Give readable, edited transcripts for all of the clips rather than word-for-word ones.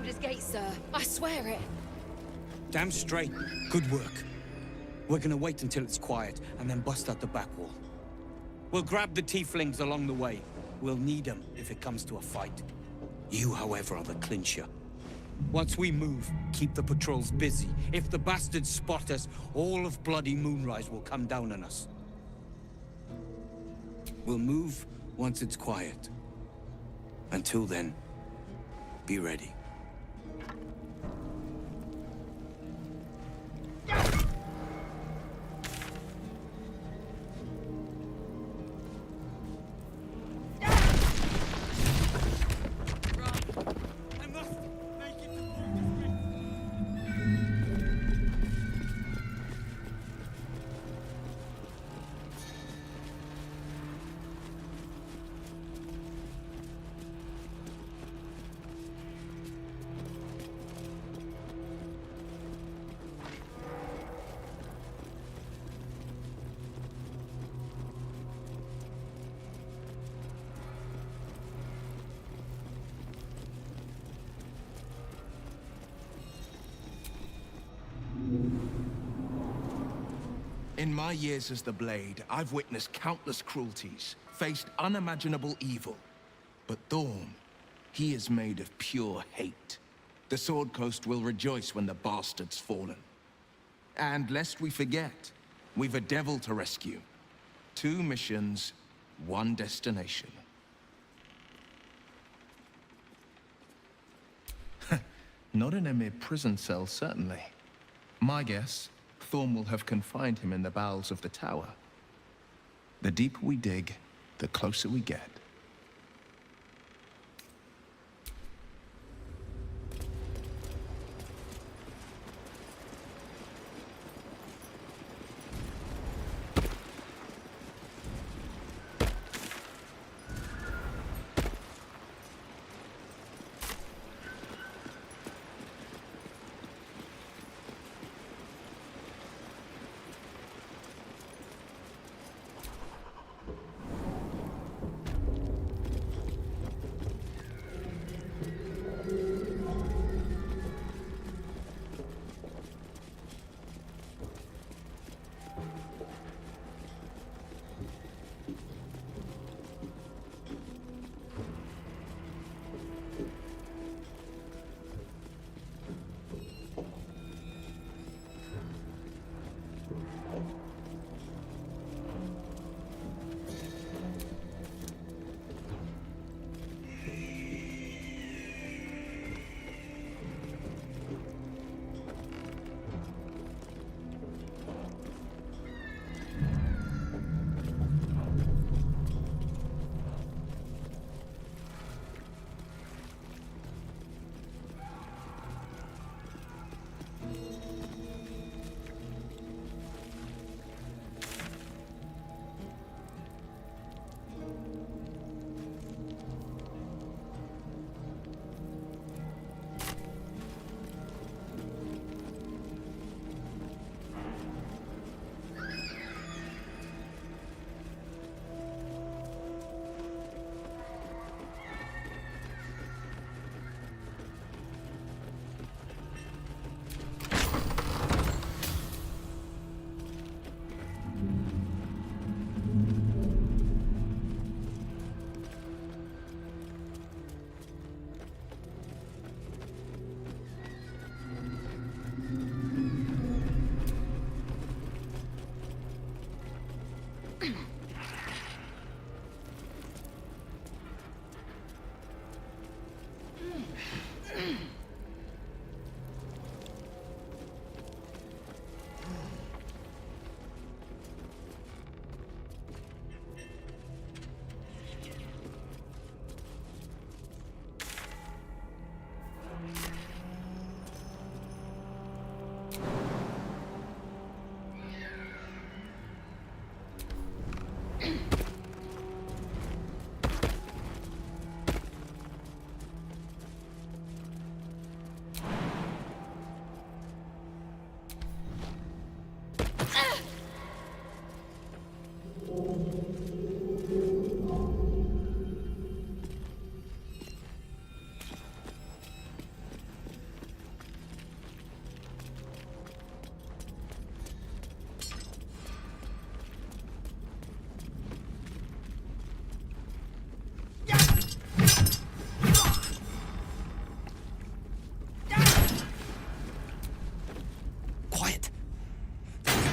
Baldur's Gate, sir. I swear it. Damn straight. Good work. We're gonna wait until it's quiet, and then bust out the back wall. We'll grab the tieflings along the way. We'll need them if it comes to a fight. You, however, are the clincher. Once we move, keep the patrols busy. If the bastards spot us, all of bloody Moonrise will come down on us. We'll move once it's quiet. Until then, be ready. In my years as the Blade, I've witnessed countless cruelties, faced unimaginable evil. But Thorn, he is made of pure hate. The Sword Coast will rejoice when the bastard's fallen. And lest we forget, we've a devil to rescue. 2 missions, 1 destination. Not in a mere prison cell, certainly. My guess, Thorn will have confined him in the bowels of the tower. The deeper we dig, the closer we get.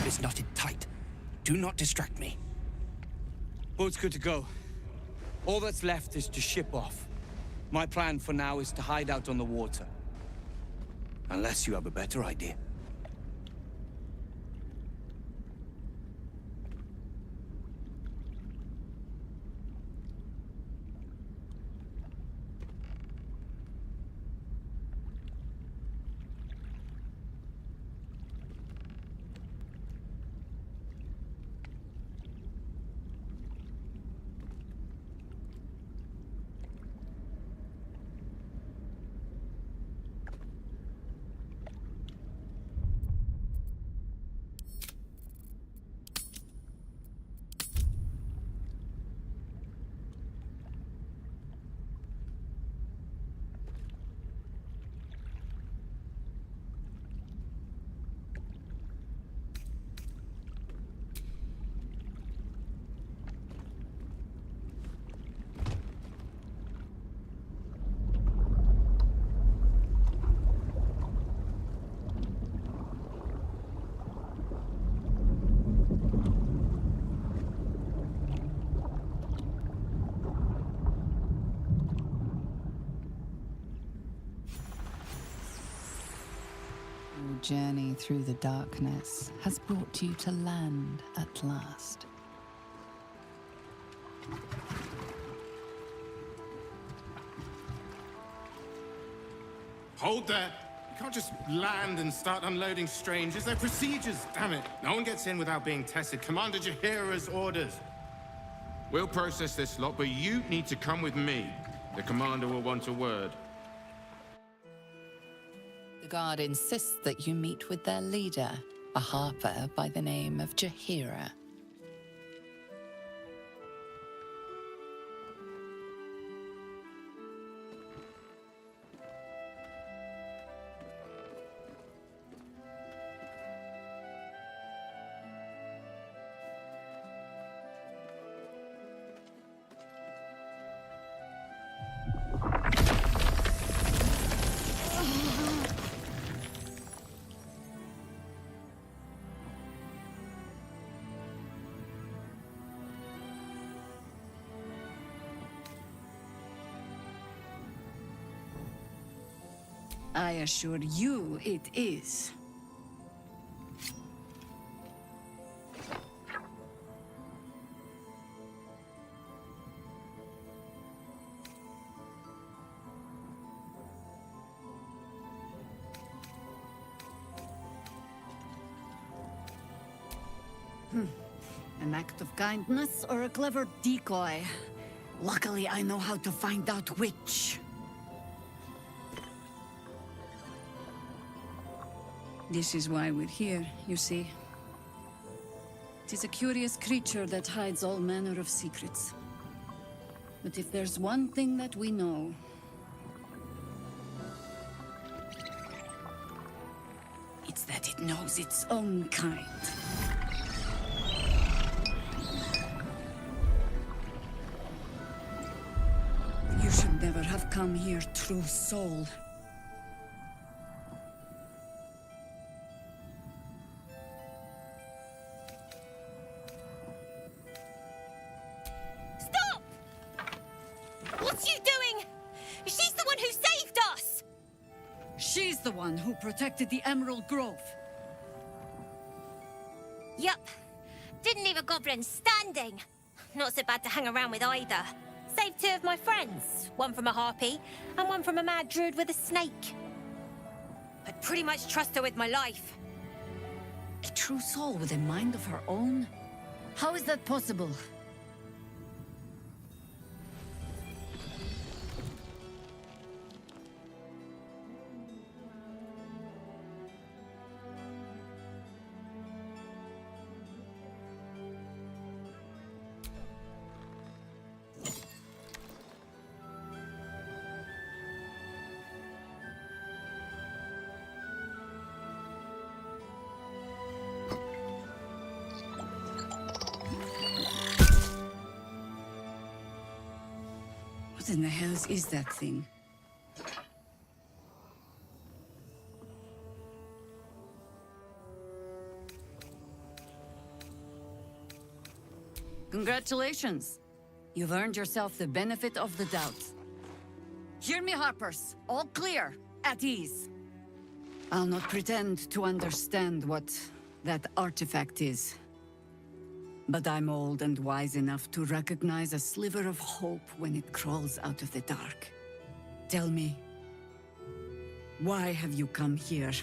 rope is knotted tight. Do not distract me. Boat's good to go. All that's left is to ship off. My plan for now is to hide out on the water. Unless you have a better idea. Your journey through the darkness has brought you to land at last. Hold there! You can't just land and start unloading strangers. They're procedures, damn it. No one gets in without being tested. Commander Jaheira's orders. We'll process this lot, but you need to come with me. The commander will want a word. The guard insists that you meet with their leader, a harper by the name of Jaheira. I assure you it is. An act of kindness or a clever decoy? Luckily, I know how to find out which. This is why we're here, you see. It is a curious creature that hides all manner of secrets. But if there's one thing that we know, it's that it knows its own kind. You should never have come here, true soul. She's the one who protected the Emerald Grove. Yup. Didn't leave a goblin standing. Not so bad to hang around with either. Saved two of my friends. One from a harpy, and one from a mad druid with a snake. I'd pretty much trust her with my life. A true soul with a mind of her own? How is that possible? What in the hells is that thing? Congratulations. You've earned yourself the benefit of the doubt. Hear me, Harpers. All clear. At ease. I'll not pretend to understand what that artifact is. But I'm old and wise enough to recognize a sliver of hope when it crawls out of the dark. Tell me, why have you come here?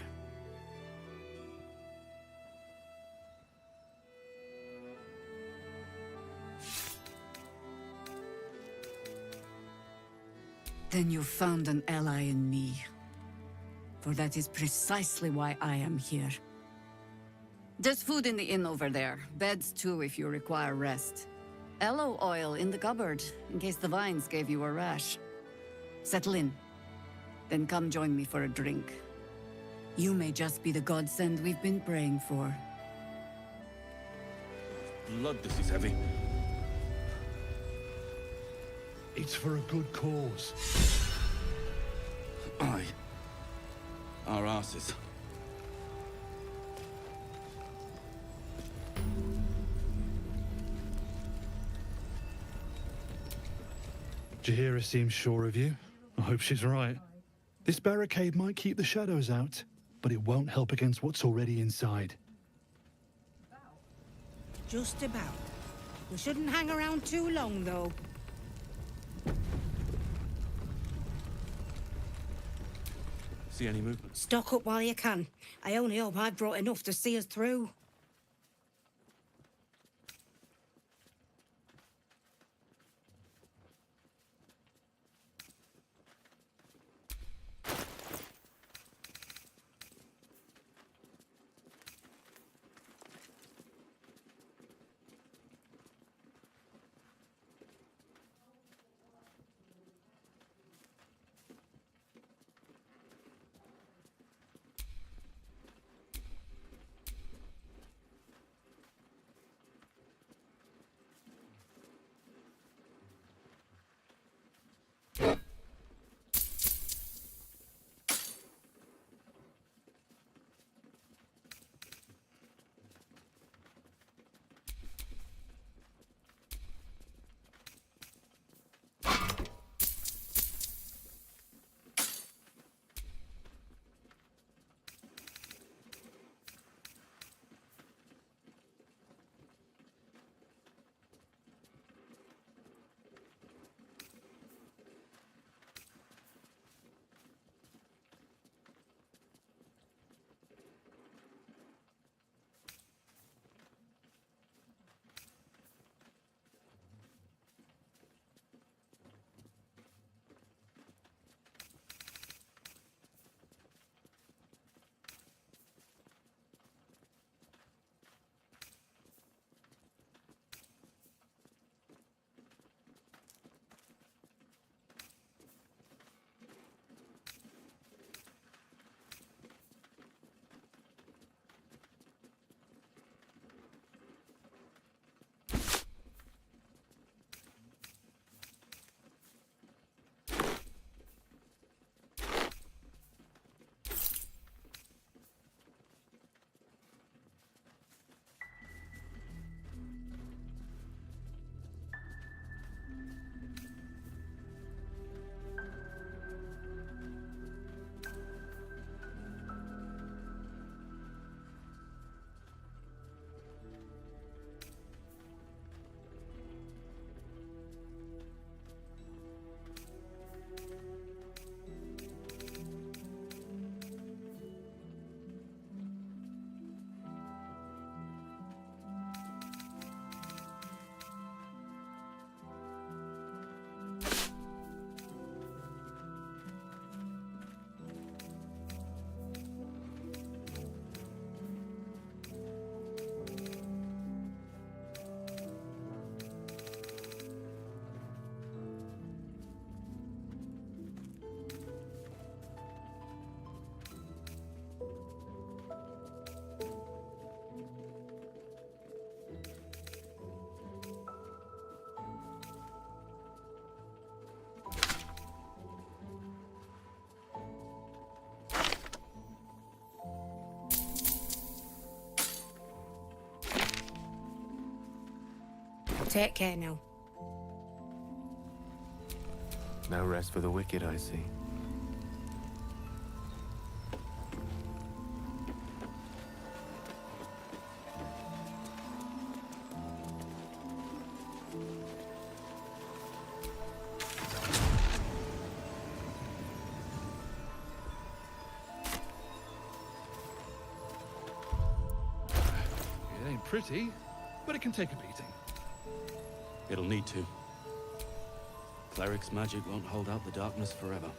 Then you found an ally in me. For that is precisely why I am here. There's food in the inn over there. Beds too if you require rest. Aloe oil in the cupboard, in case the vines gave you a rash. Settle in. Then come join me for a drink. You may just be the godsend we've been praying for. Blood, this is heavy. It's for a good cause. Aye. Our asses. Jaheira seems sure of you. I hope she's right. This barricade might keep the shadows out, but it won't help against what's already inside. Just about. We shouldn't hang around too long, though. See any movement? Stock up while you can. I only hope I've brought enough to see us through. Take care now. No rest for the wicked, I see. It ain't pretty, but it can take a beating. It'll need to. Cleric's magic won't hold out the darkness forever.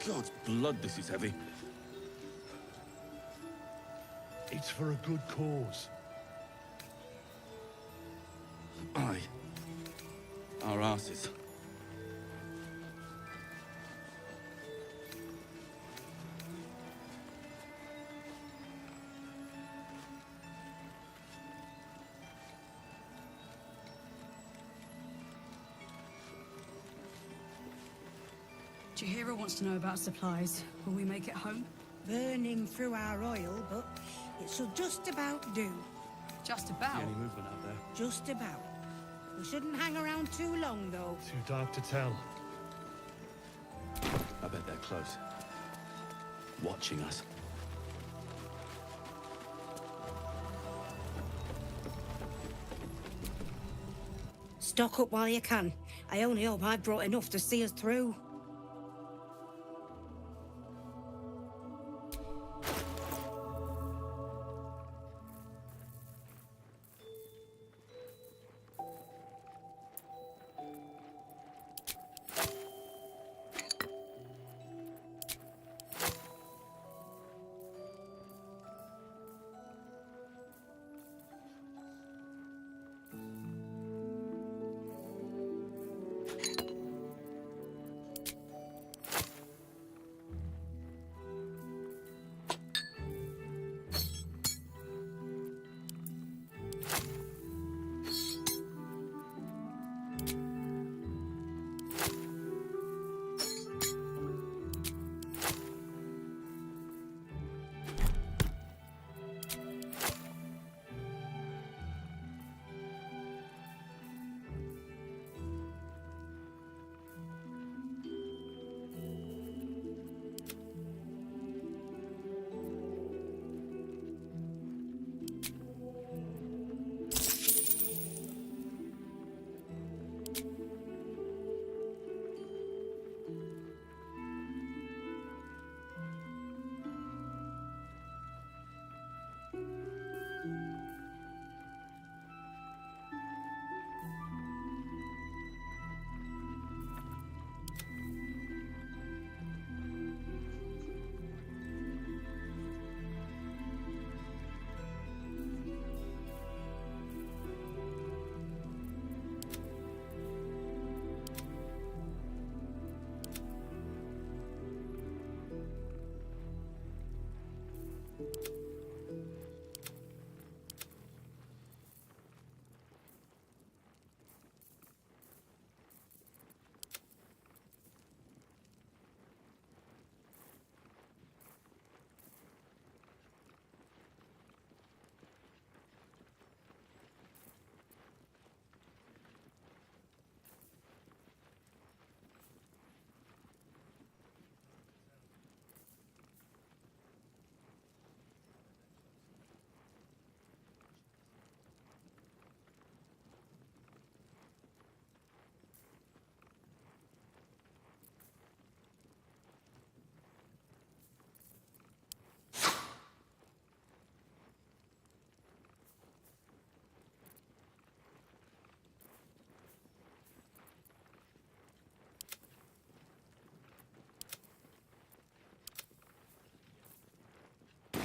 God's blood, this is heavy. It's for a good cause. Aye. Our asses. Jahira wants to know about supplies. Will we make it home? Burning through our oil, but it should just about do. Just about? Any movement out there? Just about. We shouldn't hang around too long, though. Too dark to tell. I bet they're close. Watching us. Stock up while you can. I only hope I've brought enough to see us through.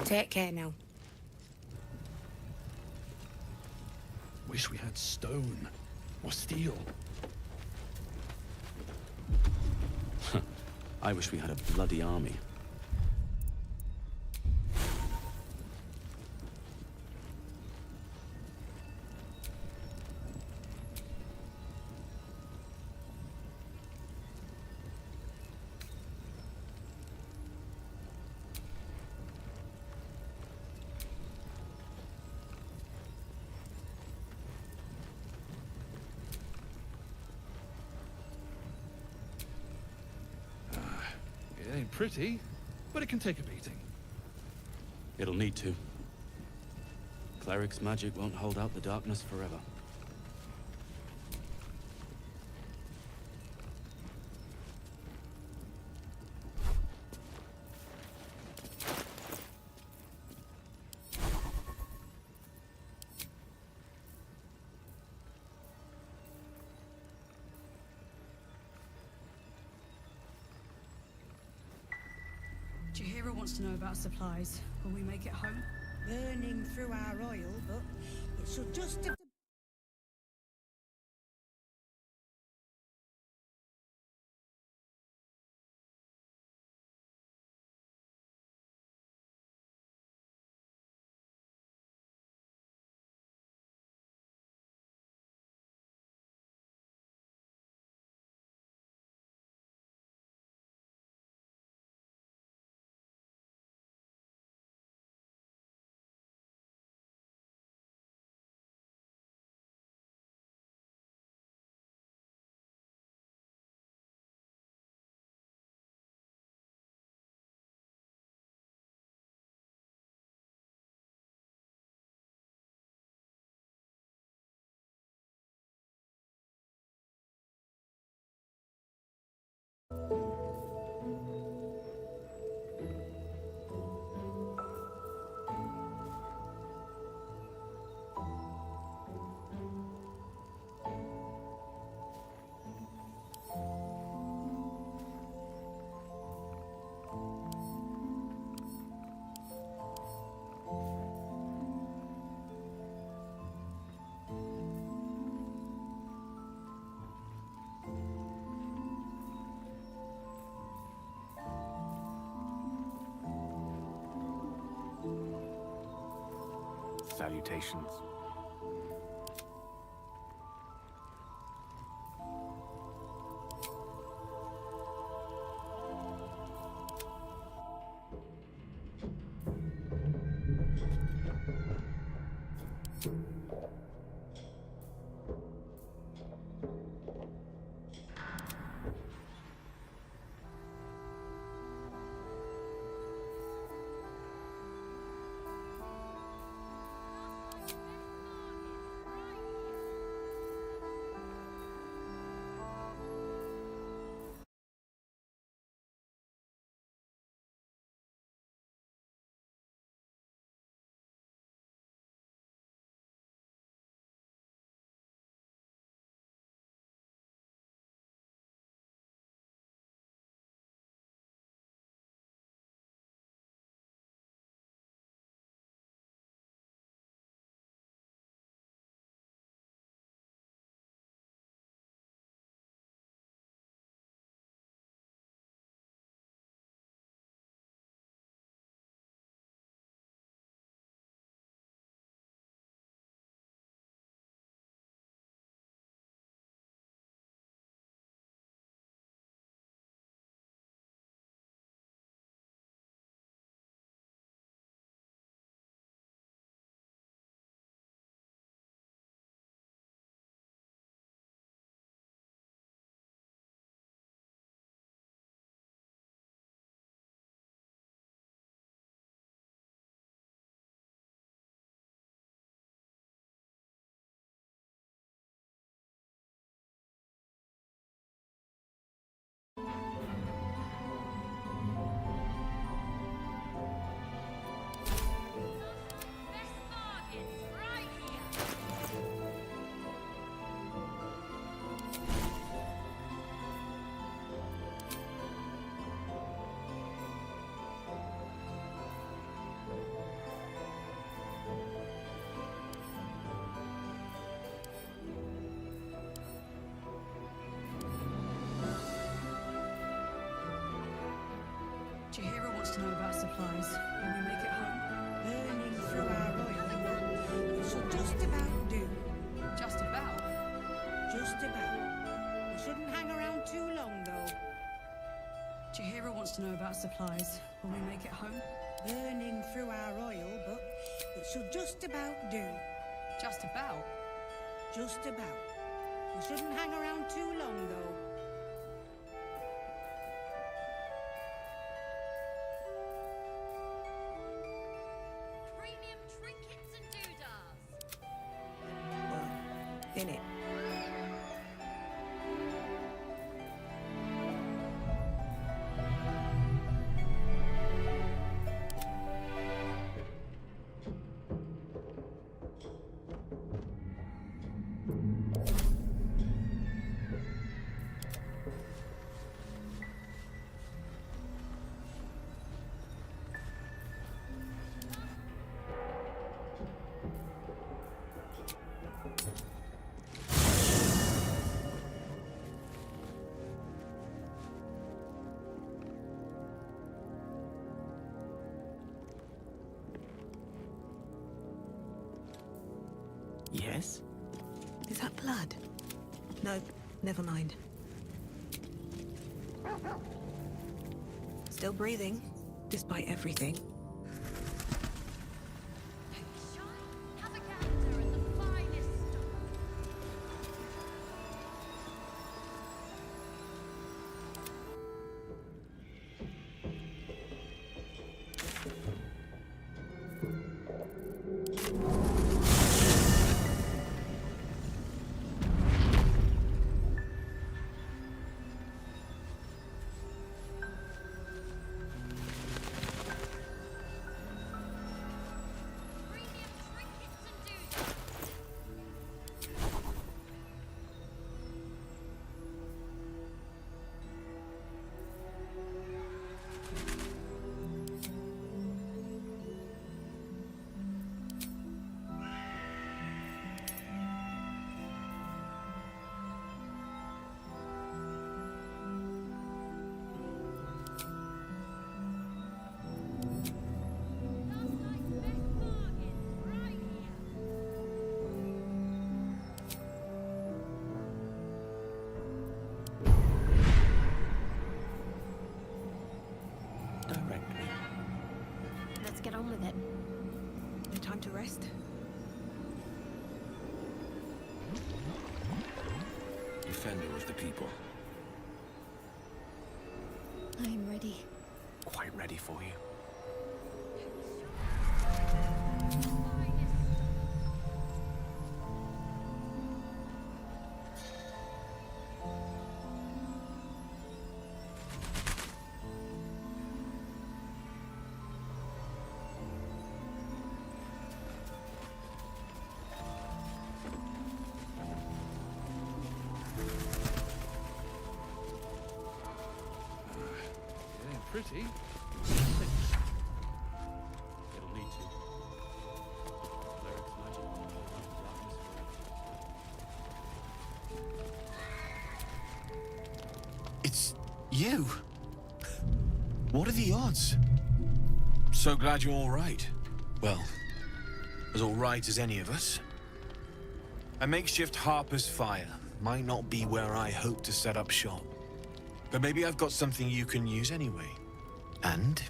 Take care now. Wish we had stone or steel. I wish we had a bloody army. It ain't pretty, but it can take a beating. It'll need to. Cleric's magic won't hold out the darkness forever. Jahira wants to know about supplies. Will we make it home? Burning through our oil, but it should just... Salutations. supplies. Will we make it home? Burning through our oil, it should just about do. Just about. Just about. We shouldn't hang around too long, though. Jahira wants to know about supplies. Will we make it home? Burning through our oil, but it should just about do. Just about. Just about. We shouldn't hang around too long, though. Premium trinkets and doodahs. In it. Yes? Is that blood? No, never mind. Still breathing, despite everything. Have a gander at the finest stuff. Get on with it. No time to rest? Defender of the people. I'm ready. Quite ready for you. Pretty. It'll need to. Cleric's magic won't hold out the darkness. It's you. What are the odds? So glad you're all right. Well, as all right as any of us. A makeshift Harper's Fire might not be where I hope to set up shop. But maybe I've got something you can use anyway. And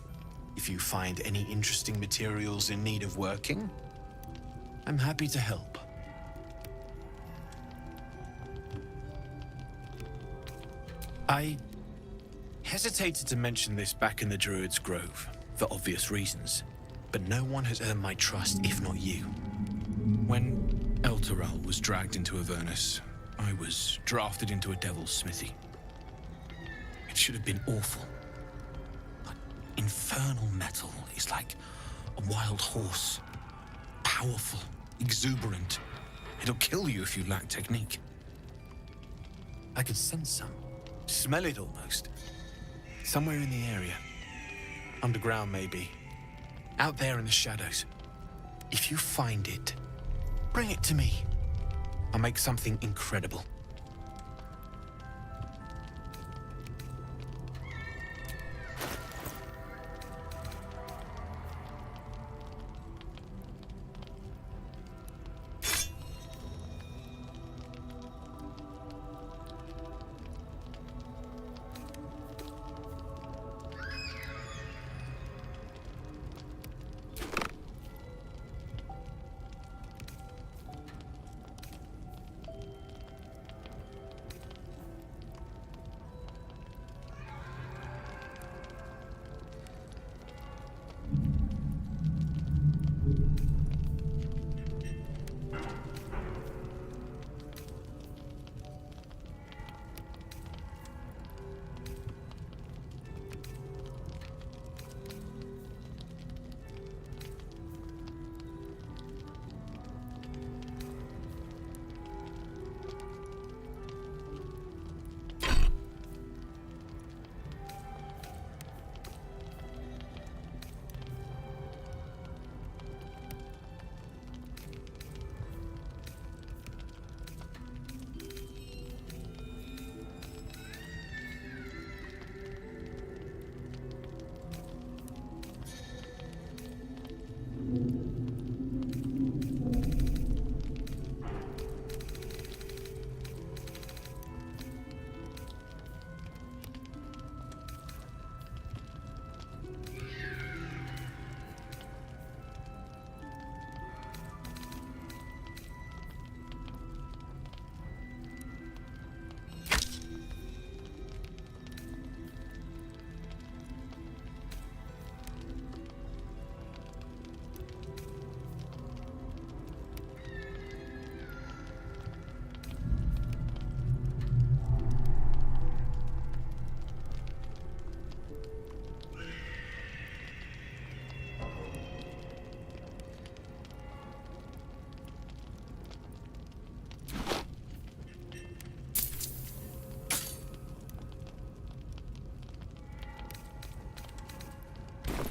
if you find any interesting materials in need of working, I'm happy to help. I hesitated to mention this back in the Druid's Grove, for obvious reasons, but no one has earned my trust if not you. When Elturel was dragged into Avernus, I was drafted into a devil's smithy. It should have been awful. But infernal metal is like a wild horse. Powerful, exuberant. It'll kill you if you lack technique. I could sense some. Smell it almost. Somewhere in the area. Underground, maybe. Out there in the shadows. If you find it, bring it to me. I'll make something incredible.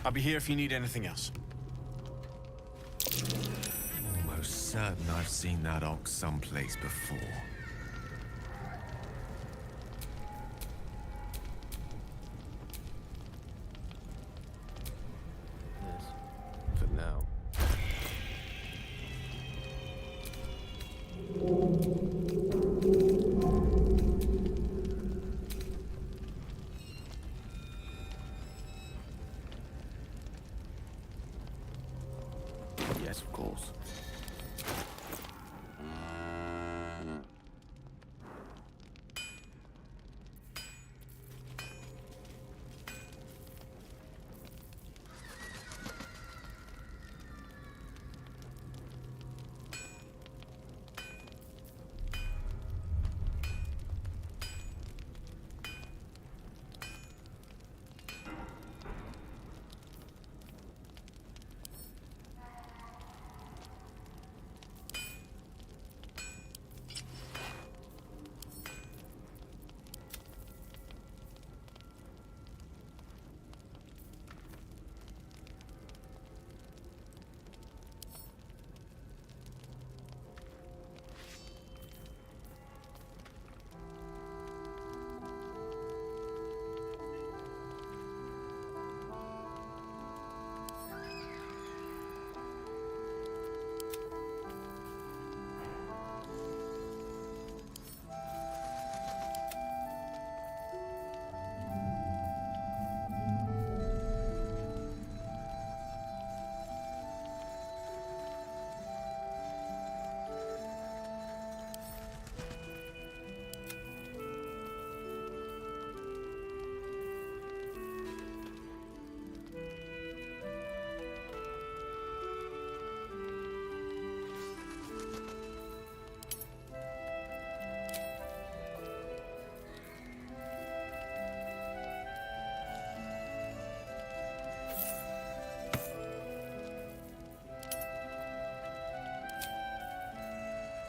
I'll be here if you need anything else. Almost certain I've seen that ox someplace before. Yes. For now. Yes, of course.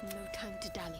No time to dally.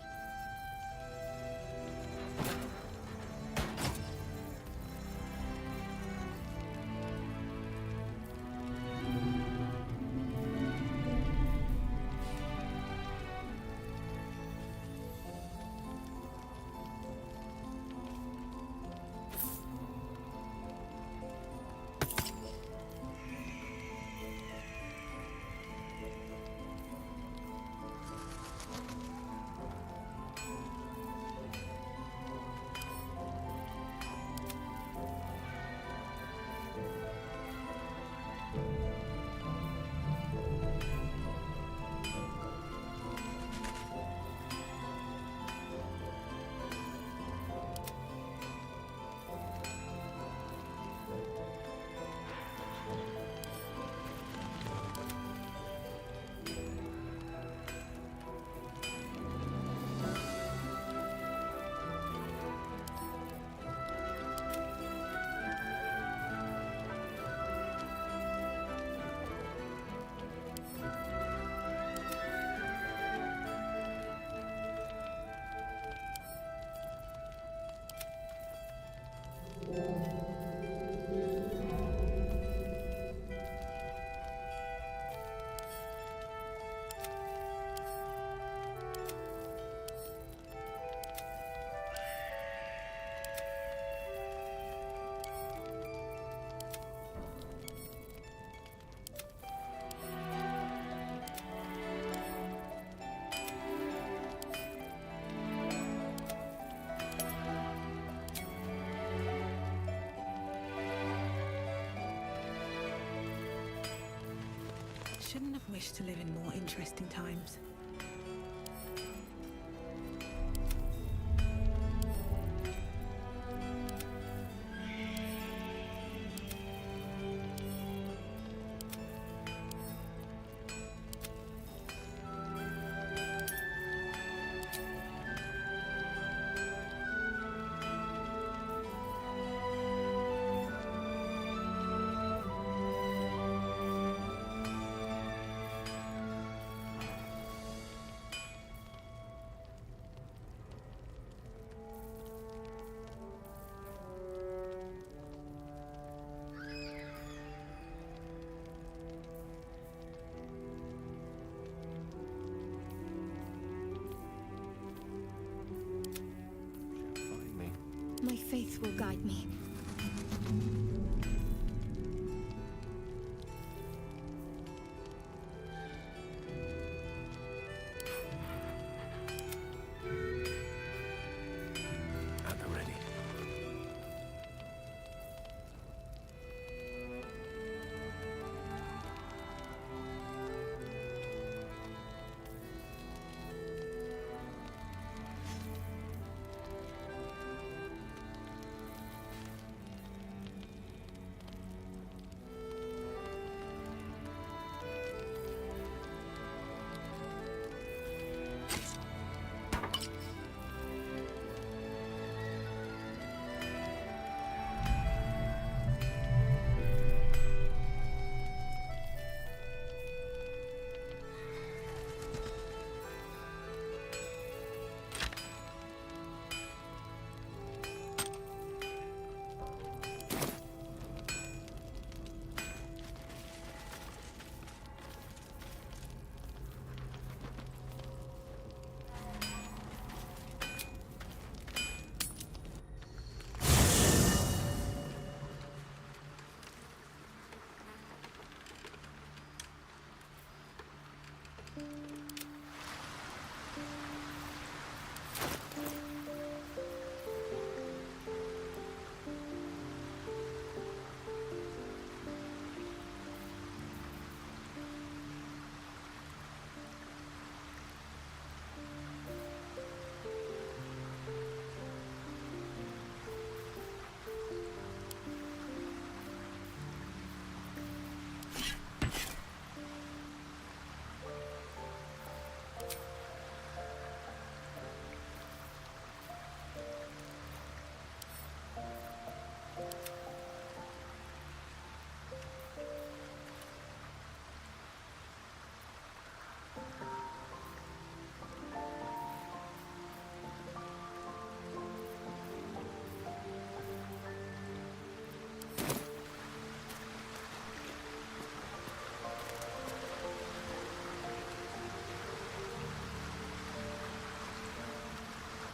Shouldn't have wished to live in more interesting times. My faith will guide me. At the ready.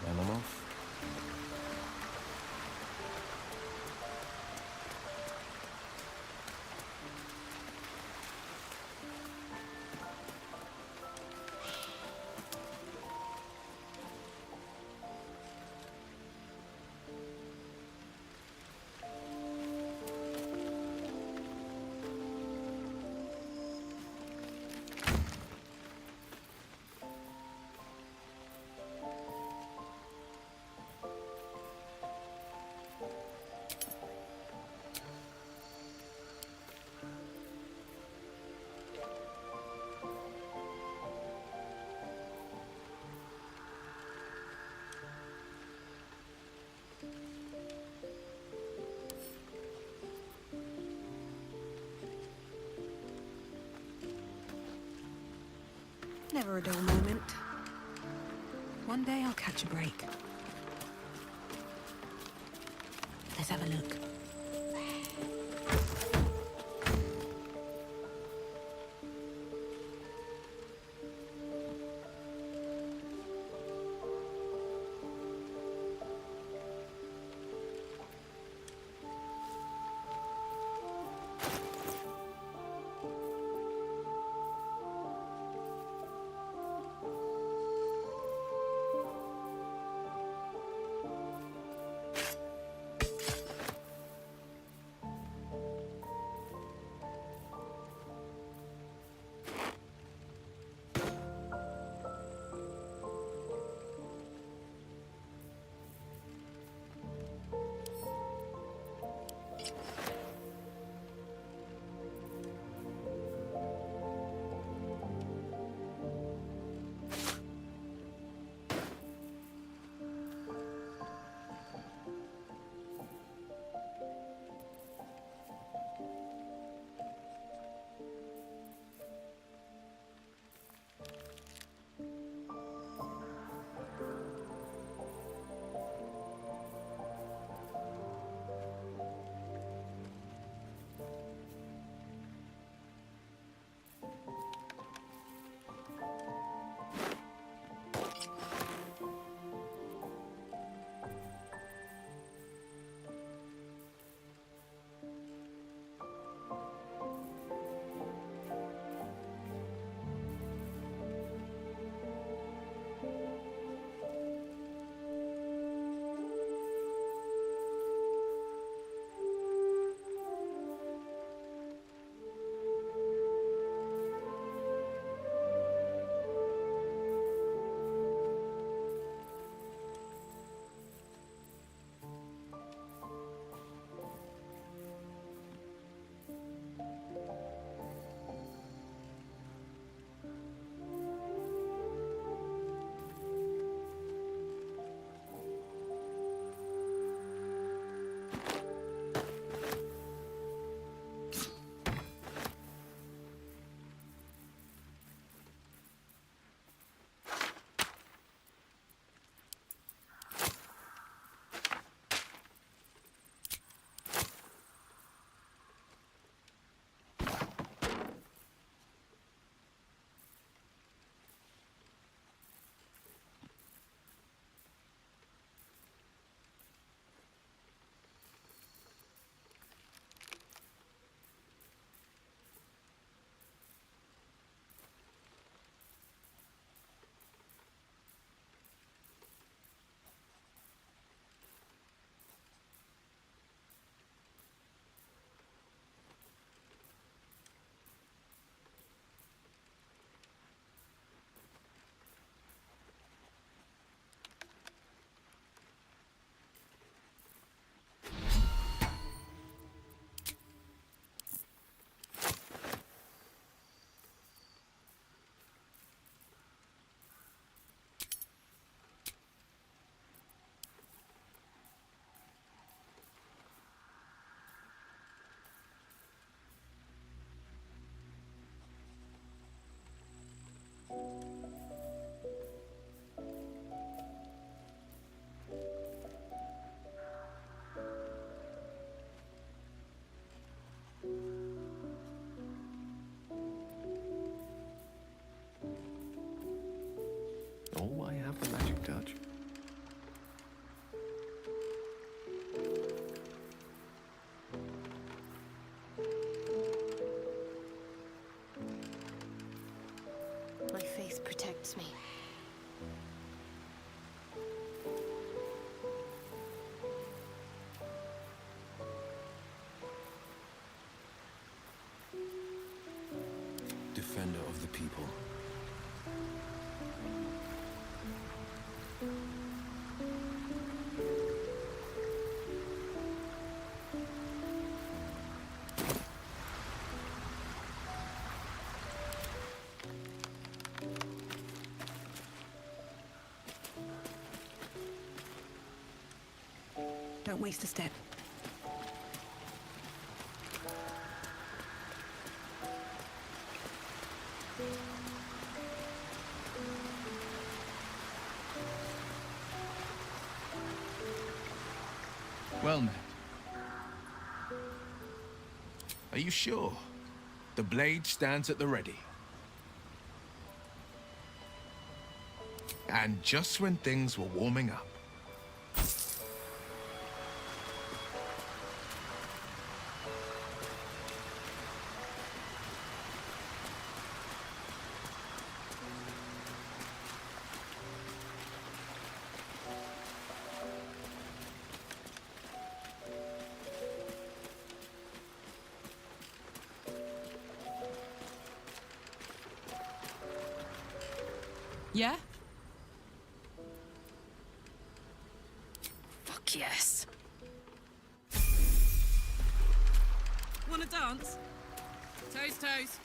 And I'm off. Never a dull moment. One day I'll catch a break. Let's have a look. the people. Don't waste a step. Well met. Are you sure? The blade stands at the ready. And just when things were warming up. Yeah? Fuck yes. Wanna dance? Toes, toes.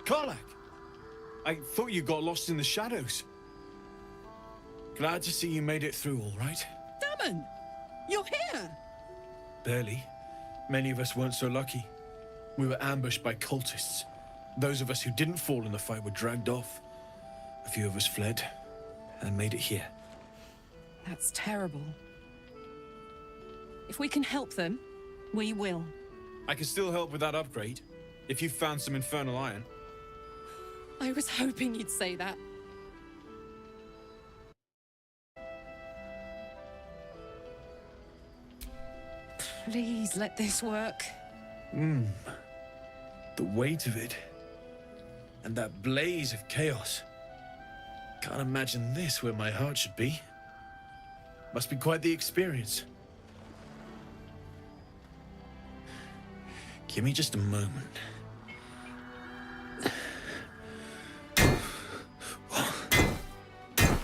Karlach! I thought you got lost in the shadows. Glad to see you made it through all right. Damon! You're here! Barely. Many of us weren't so lucky. We were ambushed by cultists. Those of us who didn't fall in the fight were dragged off. A few of us fled and made it here. That's terrible. If we can help them, we will. I can still help with that upgrade, if you found some infernal iron. I was hoping you'd say that. Please let this work. The weight of it. And that blaze of chaos. Can't imagine this where my heart should be. Must be quite the experience. Give me just a moment.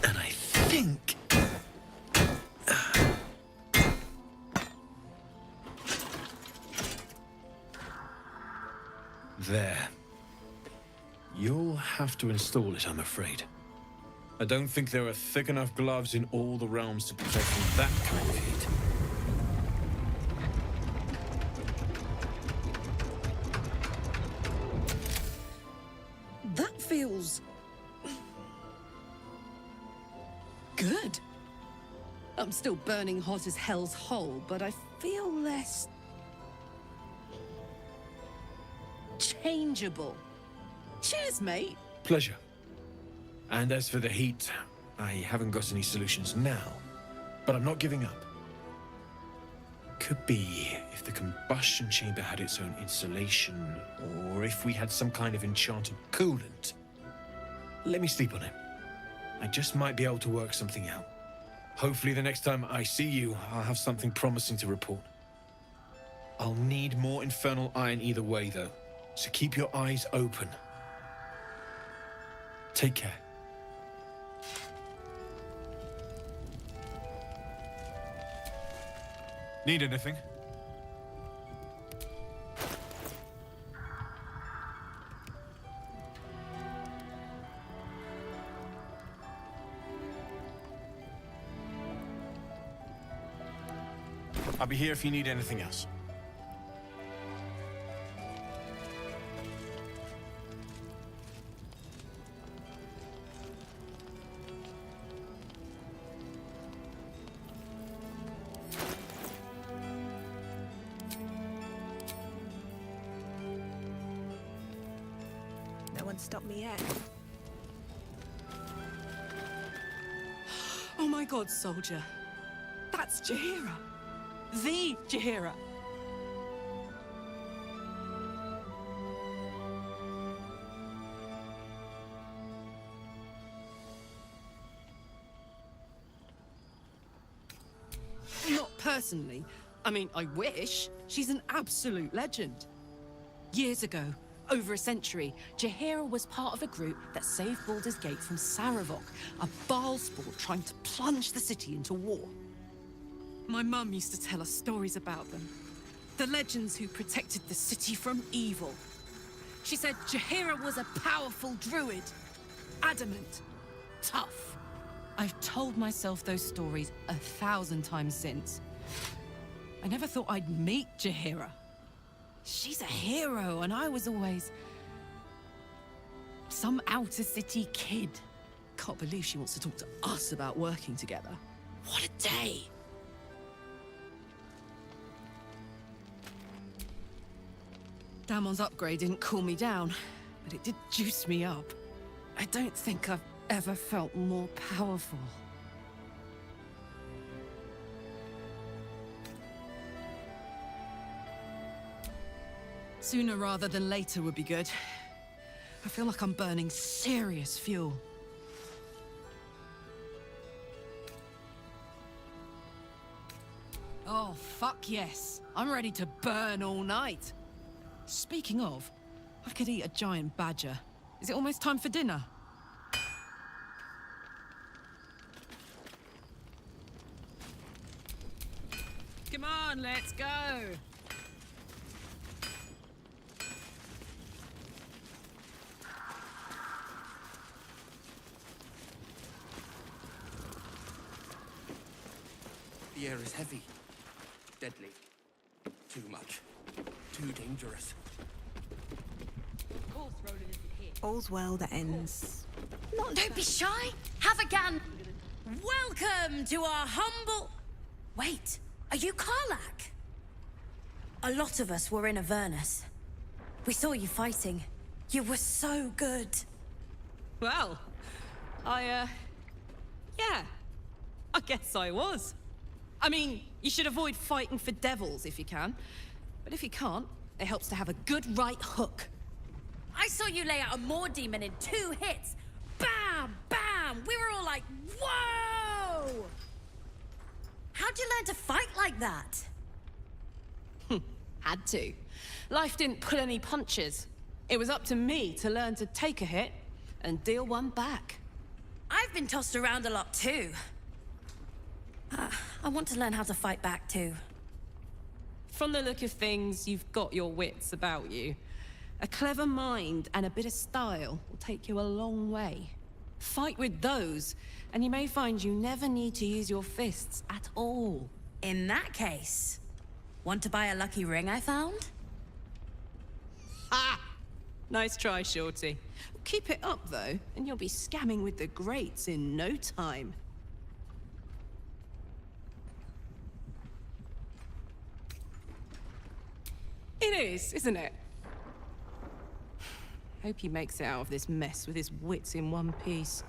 And I think... There. You'll have to install it, I'm afraid. I don't think there are thick enough gloves in all the realms to protect from that kind of heat. That feels... good. I'm still burning hot as hell's hole, but I feel less... changeable. Cheers, mate. Pleasure. And as for the heat, I haven't got any solutions now, but I'm not giving up. Could be if the combustion chamber had its own insulation, or if we had some kind of enchanted coolant. Let me sleep on it. I just might be able to work something out. Hopefully the next time I see you, I'll have something promising to report. I'll need more infernal iron either way, though, so keep your eyes open. Take care. Need anything? I'll be here if you need anything else. No one stopped me yet. Oh my god, soldier. That's Jaheira. The Jaheira. Not personally. I mean, I wish. She's an absolute legend. Years ago, over a century, Jaheira was part of a group that saved Baldur's Gate from Saravok, a Baalspawn trying to plunge the city into war. My mum used to tell us stories about them. The legends who protected the city from evil. She said Jaheira was a powerful druid. Adamant. Tough. I've told myself those stories 1,000 times since. I never thought I'd meet Jaheira. She's a hero, and I was always... some outer city kid. Can't believe she wants to talk to us about working together. What a day! Damon's upgrade didn't cool me down, but it did juice me up. I don't think I've ever felt more powerful. Sooner rather than later would be good. I feel like I'm burning serious fuel. Oh, fuck yes. I'm ready to burn all night. Speaking of, I could eat a giant badger. Is it almost time for dinner? Come on, let's go! air is heavy. Deadly. Too much. Too dangerous. All's well that ends. Don't be shy. Have a gun. Welcome to our humble... Wait, are you Karlach? A lot of us were in Avernus. We saw you fighting. You were so good. Well, yeah, I guess I was. I mean, you should avoid fighting for devils if you can. But if you can't, it helps to have a good right hook. I saw you lay out a Moor demon in 2 hits. Bam! Bam! We were all like, whoa! How'd you learn to fight like that? Had to. Life didn't pull any punches. It was up to me to learn to take a hit and deal one back. I've been tossed around a lot too. I want to learn how to fight back too. From the look of things, you've got your wits about you. A clever mind and a bit of style will take you a long way. Fight with those, and you may find you never need to use your fists at all. In that case, want to buy a lucky ring I found? Ah! Nice try, Shorty. Keep it up, though, and you'll be scamming with the greats in no time. It is, isn't it? Hope he makes it out of this mess with his wits in one piece.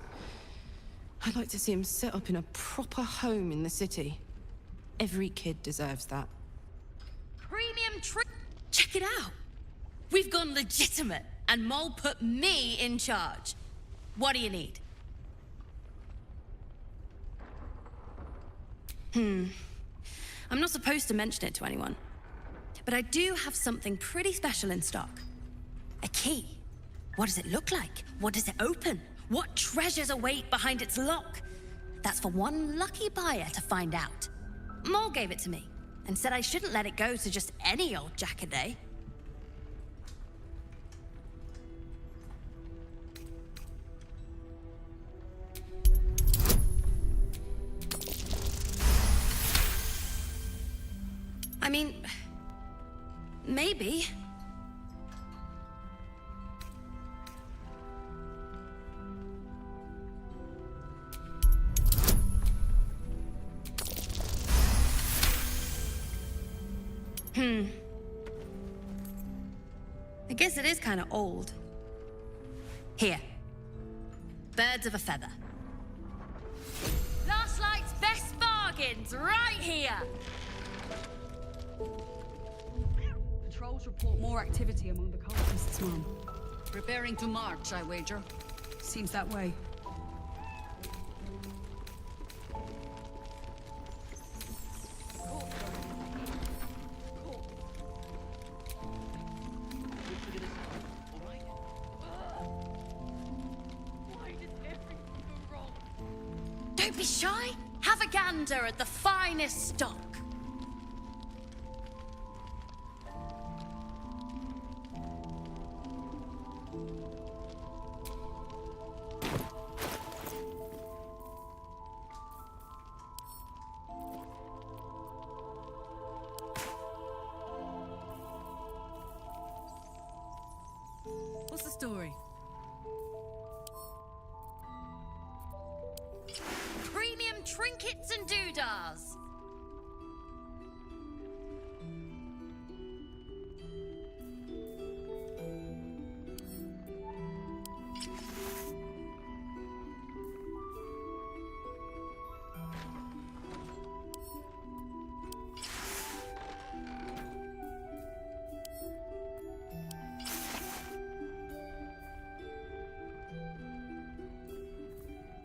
I'd like to see him set up in a proper home in the city. Every kid deserves that. Premium trick. Check it out. We've gone legitimate, and Mole put me in charge. What do you need? I'm not supposed to mention it to anyone, but I do have something pretty special in stock. A key. What does it look like? What does it open? What treasures await behind its lock? That's for one lucky buyer to find out. Mole gave it to me, and said I shouldn't let it go to just any old jackaday. I mean, maybe. I guess it is kind of old. Here. Birds of a feather. Last Light's best bargains, right here! Patrols report more activity among the cultists, Mom. Preparing to march, I wager. Seems that way. Don't be shy. Have a gander at the finest stock. What's the story? Premium trinkets and doodahs.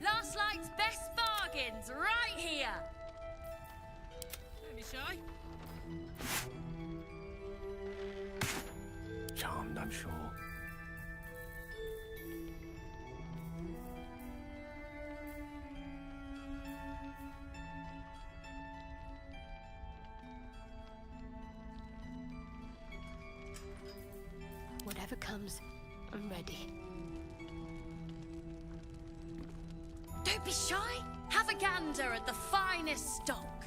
Last Light's best bargains, right here! Don't be shy. Charmed, I'm sure. Whatever comes, I'm ready. Don't be shy. Have a gander at the finest stock.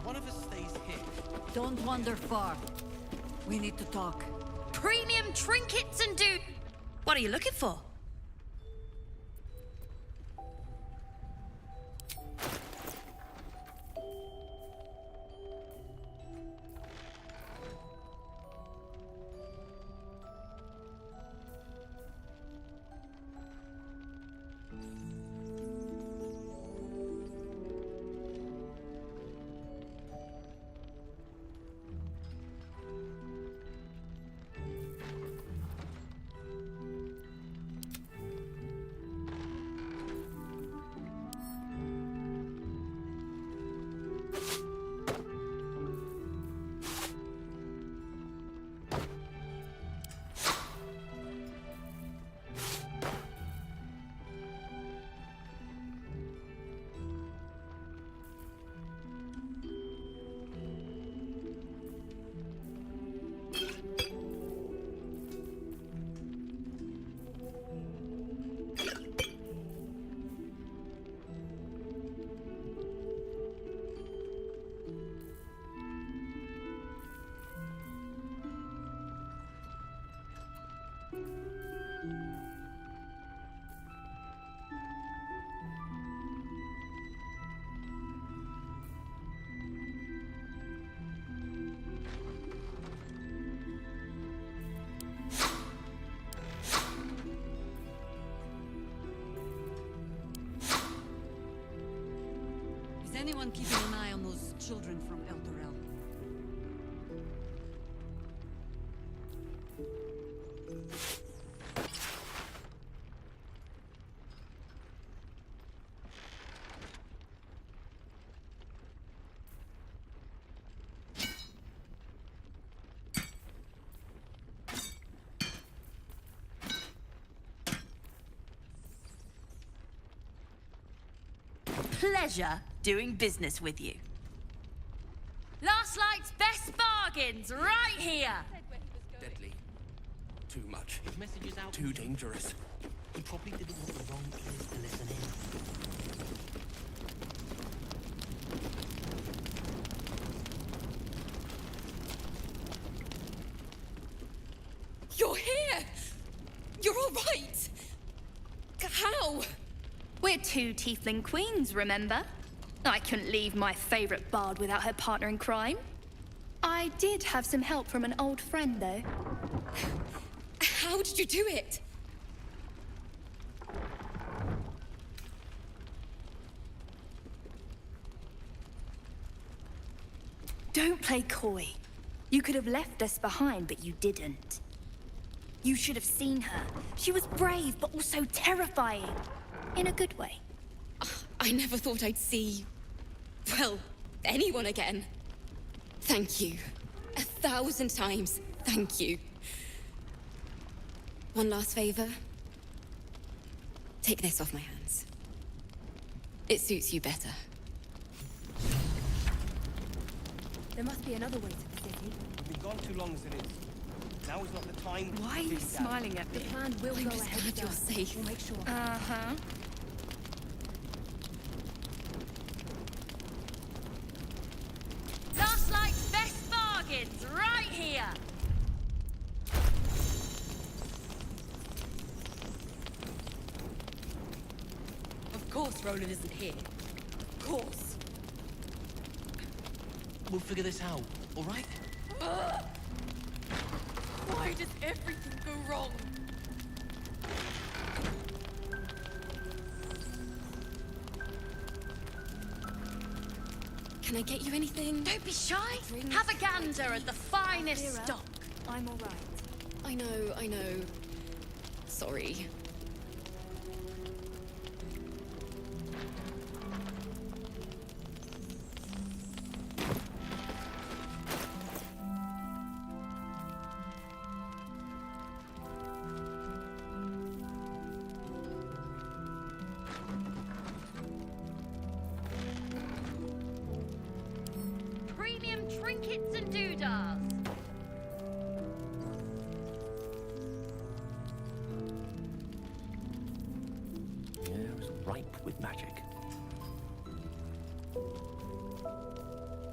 one of us stays here. Don't wander far. We need to talk. Premium trinkets and do. What are you looking for? Is anyone keeping an eye on those children from Eldorel? Pleasure doing business with you. Last night's best bargains right here. Deadly. Too much. His message is out. Too dangerous. He probably didn't want the wrong ears to listen in. You're here! You're all right! How? We're two tiefling queens, remember? I couldn't leave my favorite bard without her partner in crime. I did have some help from an old friend, though. How did you do it? Don't play coy. You could have left us behind, but you didn't. You should have seen her. She was brave, but also terrifying. In a good way. I never thought I'd see... well, anyone again. Thank you. 1,000 times, thank you. One last favor. Take this off my hands. It suits you better. There must be another way to the city. We've been gone too long as it is. Now is not the time. Why are you smiling at me? The plan will I'm go just ahead. glad you're safe. We'll make sure. Uh-huh. Last night's best bargains right here. Of course Roland isn't here. Of course. We'll figure this out, all right? Why does everything go wrong? Can I get you anything? Don't be shy. Have a gander at the finest stock. I'm all right. I know. Sorry. Premium trinkets and doodads. The air is ripe with magic.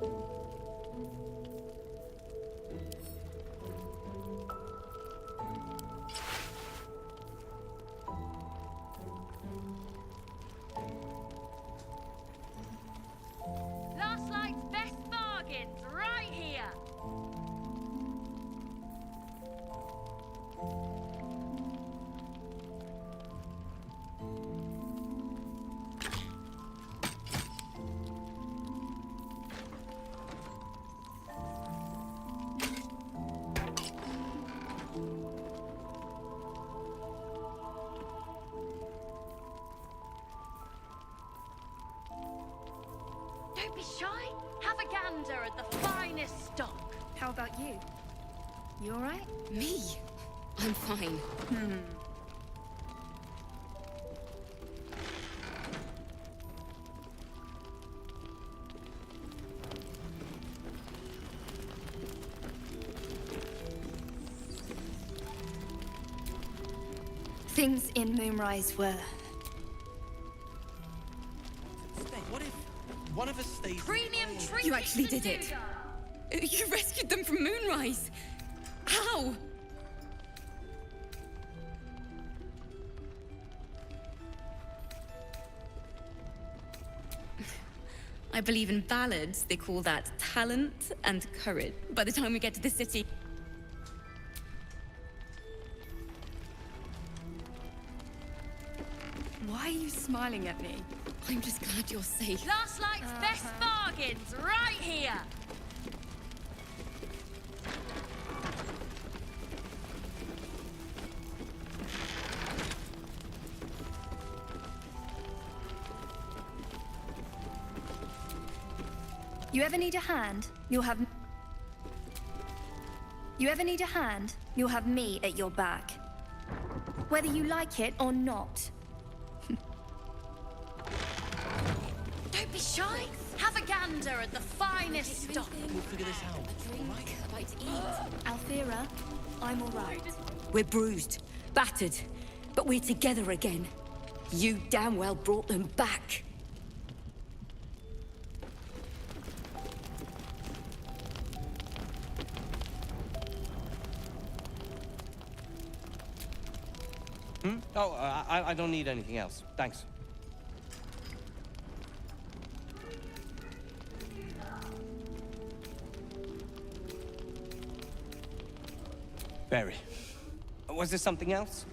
Last night's best bargains, right here. Don't be shy. Have a gander at the finest stock. How about you? You alright? Me? I'm fine. Things in Moonrise were... What if one of us stays? Premium treat. You actually did it. You rescued them from Moonrise. How? I believe in ballads. They call that talent and courage. By the time we get to the city... Why are you smiling at me? I'm just glad you're safe. Last night's best bargains, right here. You ever need a hand, you'll have... You ever need a hand, you'll have me at your back. Whether you like it or not. Don't be shy. Have a gander at the finest stock. We'll figure this out. A bite to eat. Althera, I'm alright. We're bruised, battered, but we're together again. You damn well brought them back. Oh, I don't need anything else. Thanks. Barry, was there something else?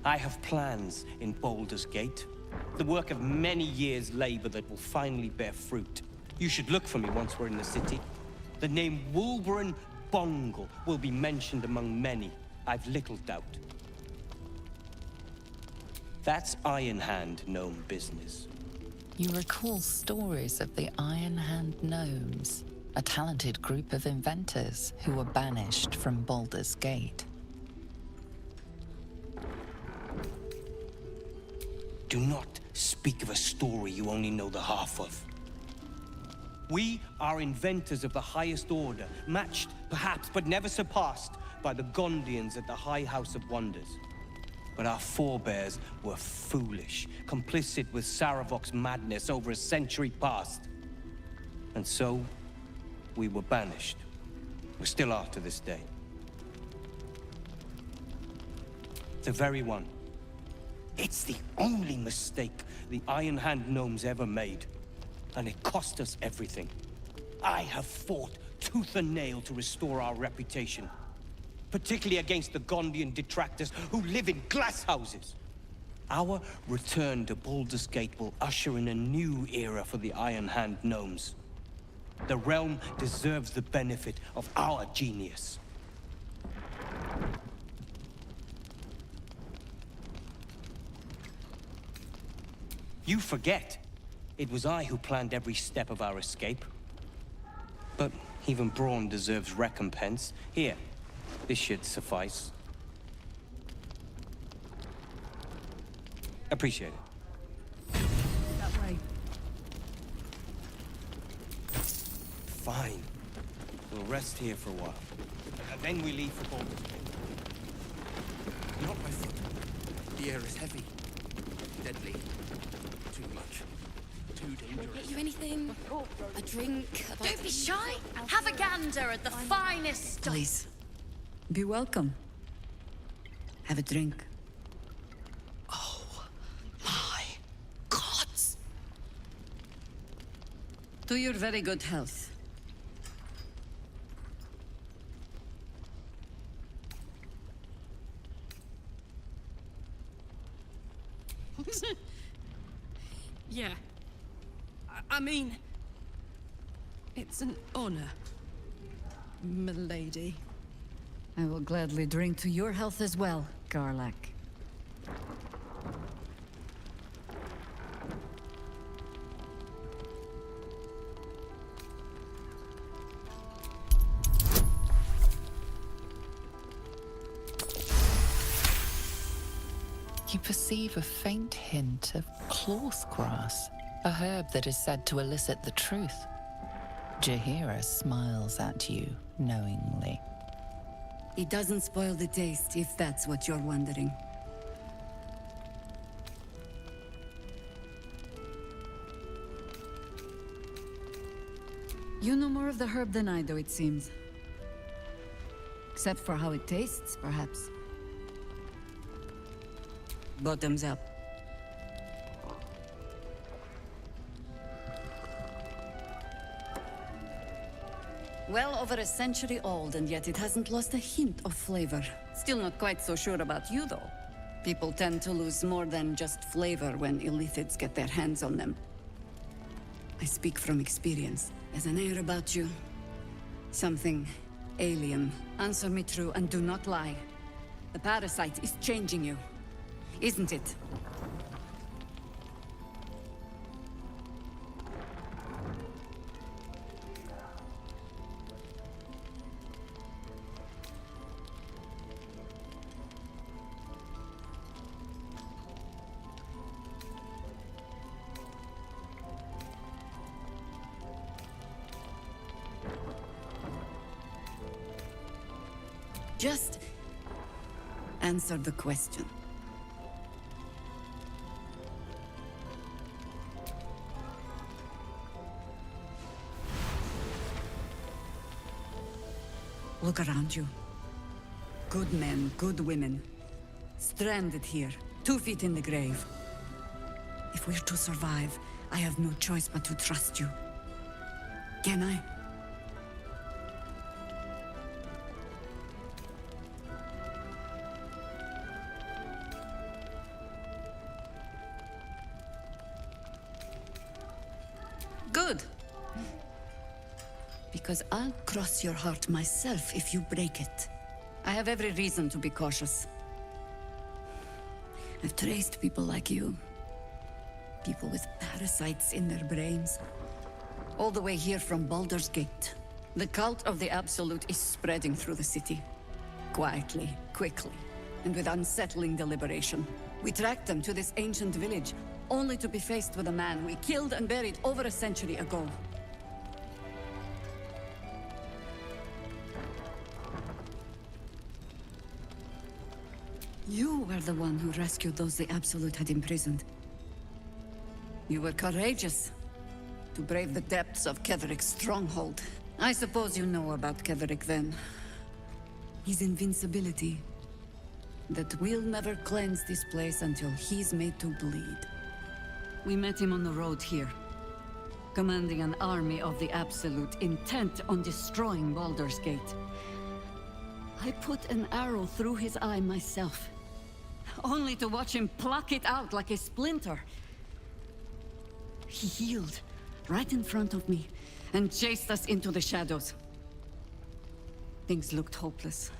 I have plans in Baldur's Gate. The work of many years' labor that will finally bear fruit. You should look for me once we're in the city. The name Wolverine Bongle will be mentioned among many. I've little doubt. That's Iron Hand gnome business. You recall stories of the Iron Hand gnomes, a talented group of inventors who were banished from Baldur's Gate. Do not speak of a story you only know the half of. We are inventors of the highest order, matched, perhaps, but never surpassed by the Gondians at the High House of Wonders. But our forebears were foolish, complicit with Saravok's madness over a century past. And so, we were banished. We still are to this day. The very one. It's the only mistake the Iron Hand gnomes ever made. And it cost us everything. I have fought tooth and nail to restore our reputation. Particularly against the Gondian detractors who live in glass houses. Our return to Baldur's Gate will usher in a new era for the Iron Hand gnomes. The realm deserves the benefit of our genius. You forget. It was I who planned every step of our escape. But even Brawn deserves recompense. Here, this should suffice. Appreciate it. That way. Fine. We'll rest here for a while. And then we leave for Baldur's Gate. The air is heavy. Deadly. Too much. Too dangerous. Get you anything? A drink? Don't be shy. Have a gander at the finest stuff. Please. Be welcome. Have a drink. Oh, my gods! To your very good health. Yeah. I mean, it's an honor, milady. I will gladly drink to your health as well, Garlac. You perceive a faint hint of cloth grass, a herb that is said to elicit the truth. Jaheira smiles at you knowingly. It doesn't spoil the taste, if that's what you're wondering. You know more of the herb than I do, it seems. Except for how it tastes, perhaps. Bottoms up. Well over a century old, and yet it hasn't lost a hint of flavor. Still not quite so sure about you, though. People tend to lose more than just flavor when illithids get their hands on them. I speak from experience. There's an air about you. Something alien. Answer me true and do not lie. The parasite is changing you, isn't it? Just answer the question. Look around you. Good men, good women. Stranded here, 2 feet in the grave. If we're to survive, I have no choice but to trust you. Can I? Good. Because I'll cross your heart myself if you break it. I have every reason to be cautious. I've traced people like you. People with parasites in their brains. All the way here from Baldur's Gate. The cult of the Absolute is spreading through the city. Quietly, quickly, and with unsettling deliberation. We tracked them to this ancient village, only to be faced with a man we killed and buried over a century ago. You were the one who rescued those the Absolute had imprisoned. You were courageous to brave the depths of Keveric's stronghold. I suppose you know about Keveric then. His invincibility. That we'll never cleanse this place until he's made to bleed. We met him on the road here, commanding an army of the Absolute, intent on destroying Baldur's Gate. I put an arrow through his eye myself, only to watch him pluck it out like a splinter. He healed right in front of me and chased us into the shadows. Things looked hopeless,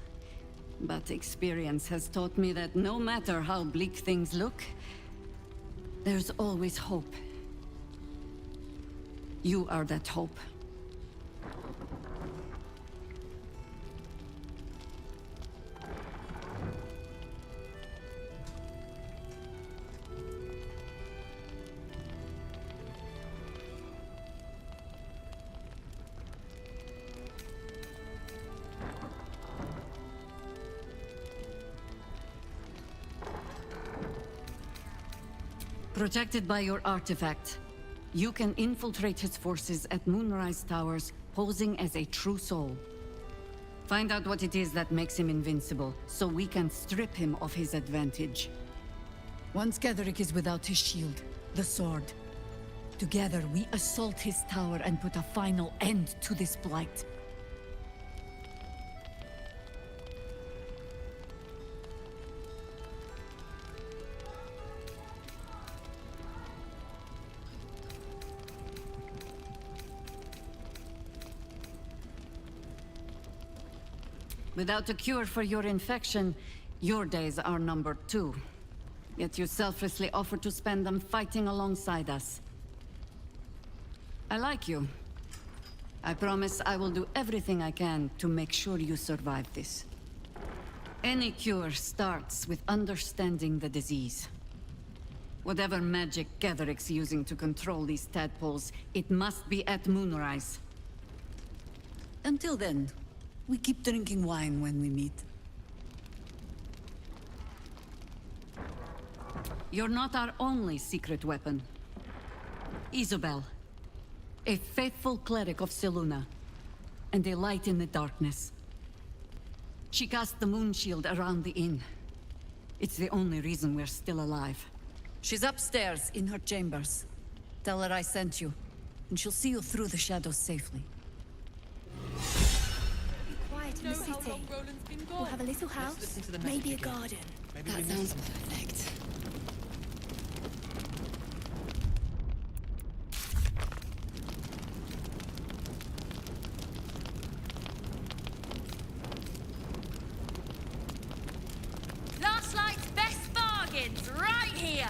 but experience has taught me that no matter how bleak things look, there's always hope. You are that hope. Protected by your artifact, you can infiltrate his forces at Moonrise Towers, posing as a true soul. Find out what it is that makes him invincible, so we can strip him of his advantage. Once Ketheric is without his shield, the sword, together we assault his tower and put a final end to this blight. Without a cure for your infection, your days are numbered too. Yet you selflessly offer to spend them fighting alongside us. I like you. I promise I will do everything I can to make sure you survive this. Any cure starts with understanding the disease. Whatever magic Ketheric's using to control these tadpoles, it must be at Moonrise. Until then, we keep drinking wine when we meet. You're not our only secret weapon. Isobel, a faithful cleric of Selûne, and a light in the darkness. She cast the moon shield around the inn. It's the only reason we're still alive. She's upstairs in her chambers. Tell her I sent you, and she'll see you through the shadows safely. Quiet in the city. We'll have a little house, maybe a garden. That sounds perfect. Last night's best bargains right here.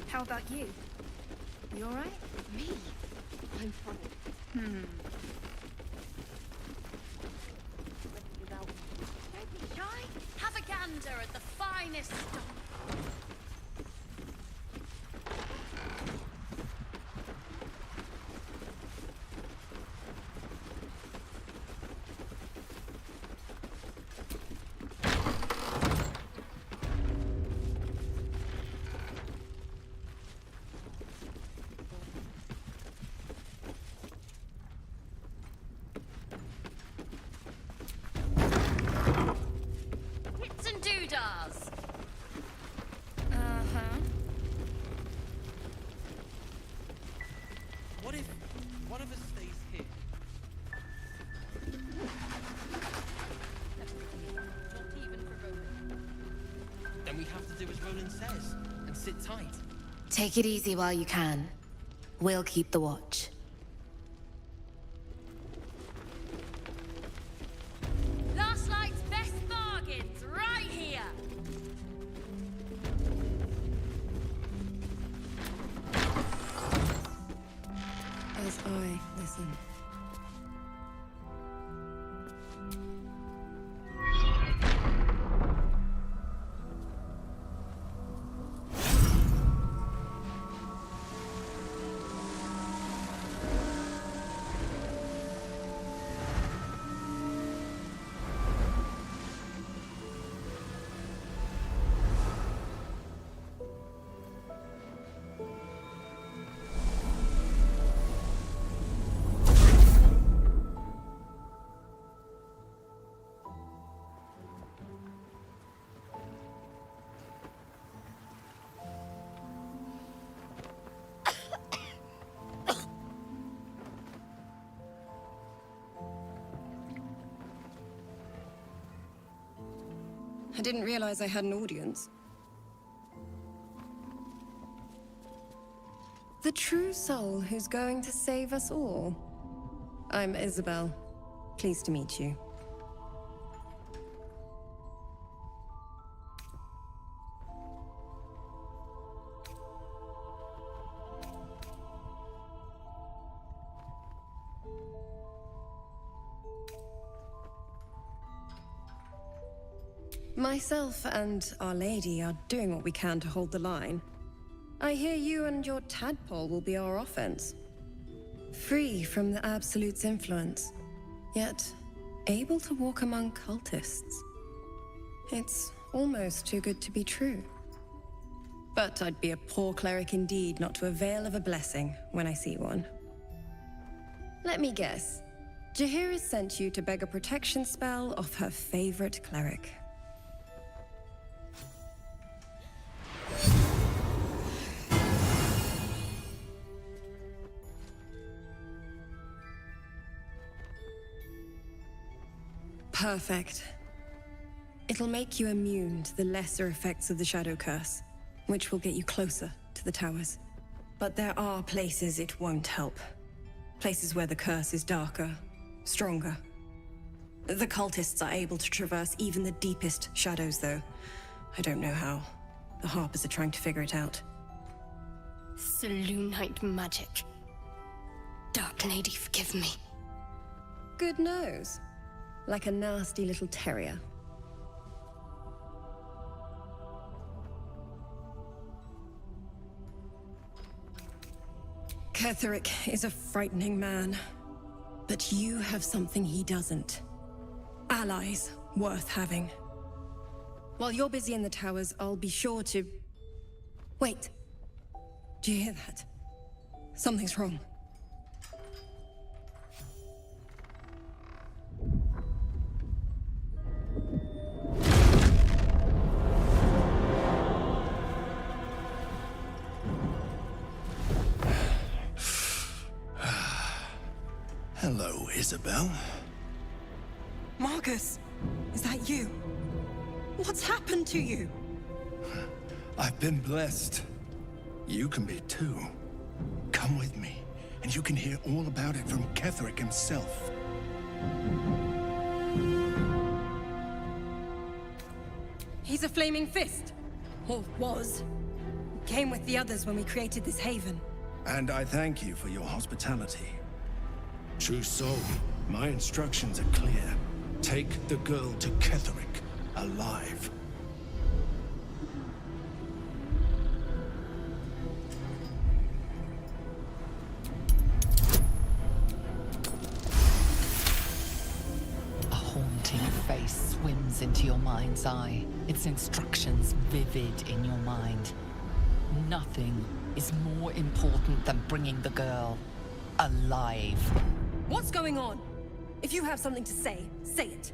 How about you? You alright? Me? I'm fine. Don't be shy. Have a gander at the finest stock. Hits and doodahs. Uh-huh. What if one of us stays here? Not even for Roland. Then we have to do as Roland says and sit tight. Take it easy while you can. We'll keep the watch. Last night's best bargains right here. As I listen. I didn't realize I had an audience. The true soul who's going to save us all. I'm Isabel. Pleased to meet you. Myself and Our Lady are doing what we can to hold the line. I hear you and your tadpole will be our offense. Free from the Absolute's influence, yet able to walk among cultists. It's almost too good to be true. But I'd be a poor cleric indeed not to avail of a blessing when I see one. Let me guess. Jaheira sent you to beg a protection spell off her favorite cleric. Perfect. It'll make you immune to the lesser effects of the Shadow Curse, which will get you closer to the towers. But there are places it won't help. Places where the curse is darker, stronger. The cultists are able to traverse even the deepest shadows, though. I don't know how. The Harpers are trying to figure it out. Selûnite magic. Dark Lady, forgive me. Good nose. Like a nasty little terrier. Ketheric is a frightening man. But you have something he doesn't. Allies worth having. While you're busy in the towers, I'll be sure to... Wait. Do you hear that? Something's wrong. Hello, Isabel. Marcus, is that you? What's happened to you? I've been blessed. You can be too. Come with me, and you can hear all about it from Ketheric himself. He's a flaming fist. Or was. Came with the others when we created this haven. And I thank you for your hospitality. True soul, my instructions are clear. Take the girl to Ketheric, alive. A haunting face swims into your mind's eye, its instructions vivid in your mind. Nothing is more important than bringing the girl alive. What's going on? If you have something to say, say it.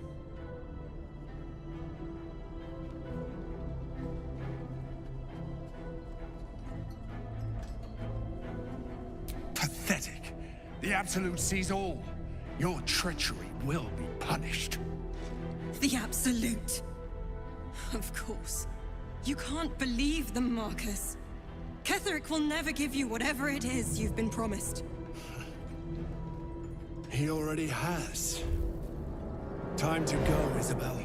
Pathetic. The Absolute sees all. Your treachery will be punished. The Absolute. Of course. You can't believe them, Marcus. Ketheric will never give you whatever it is you've been promised. He already has. Time to go, Isabel.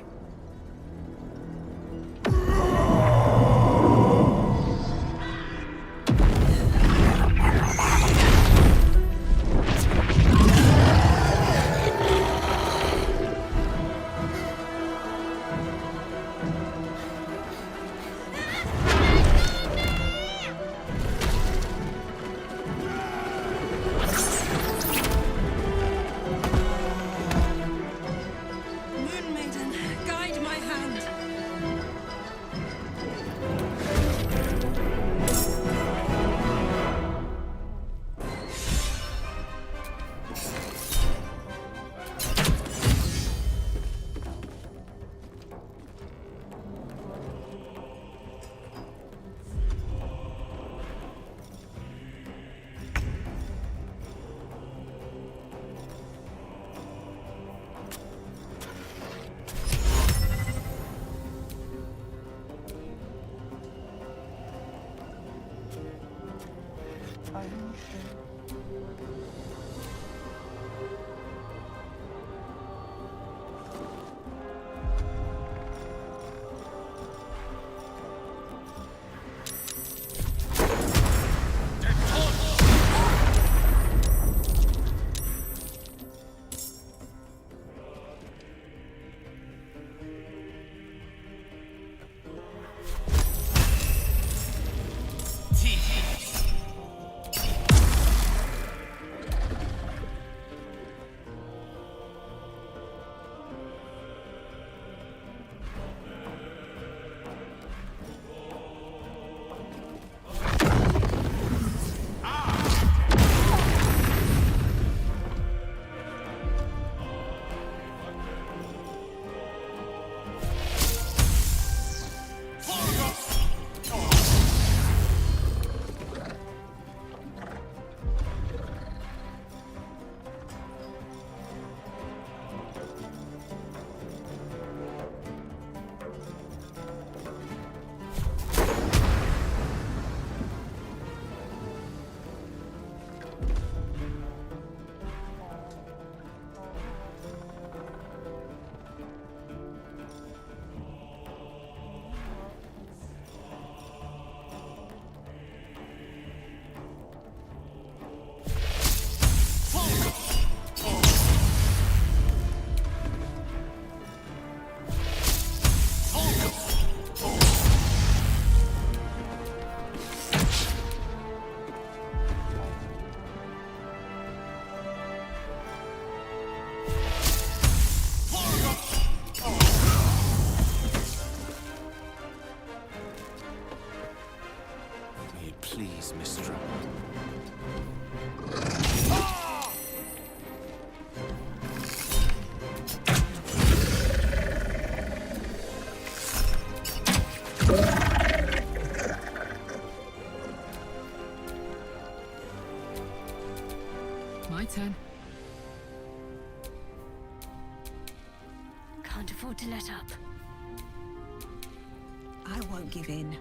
I won't give in.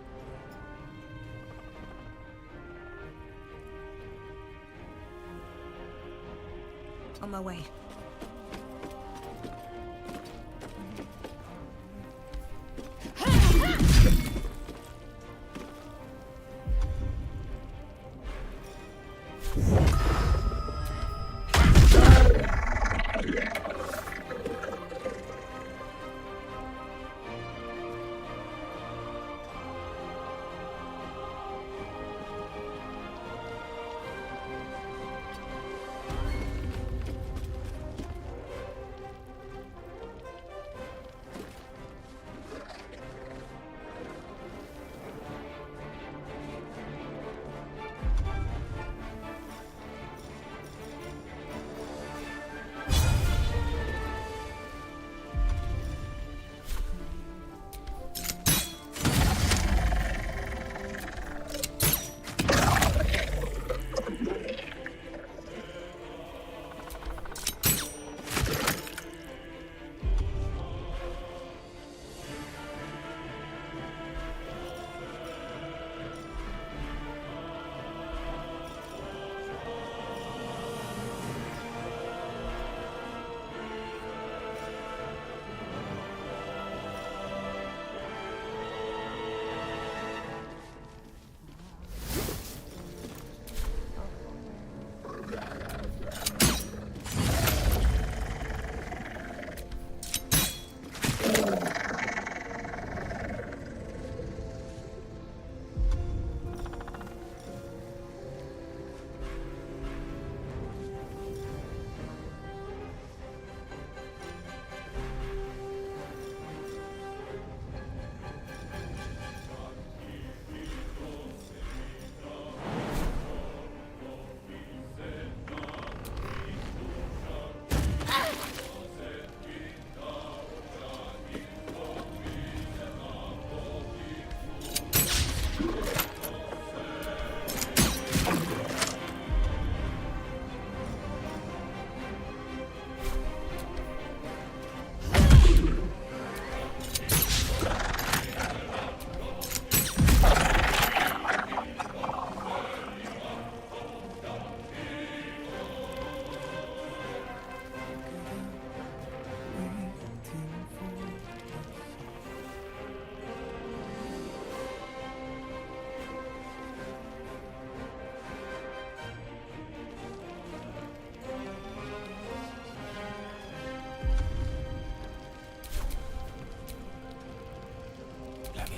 On my way.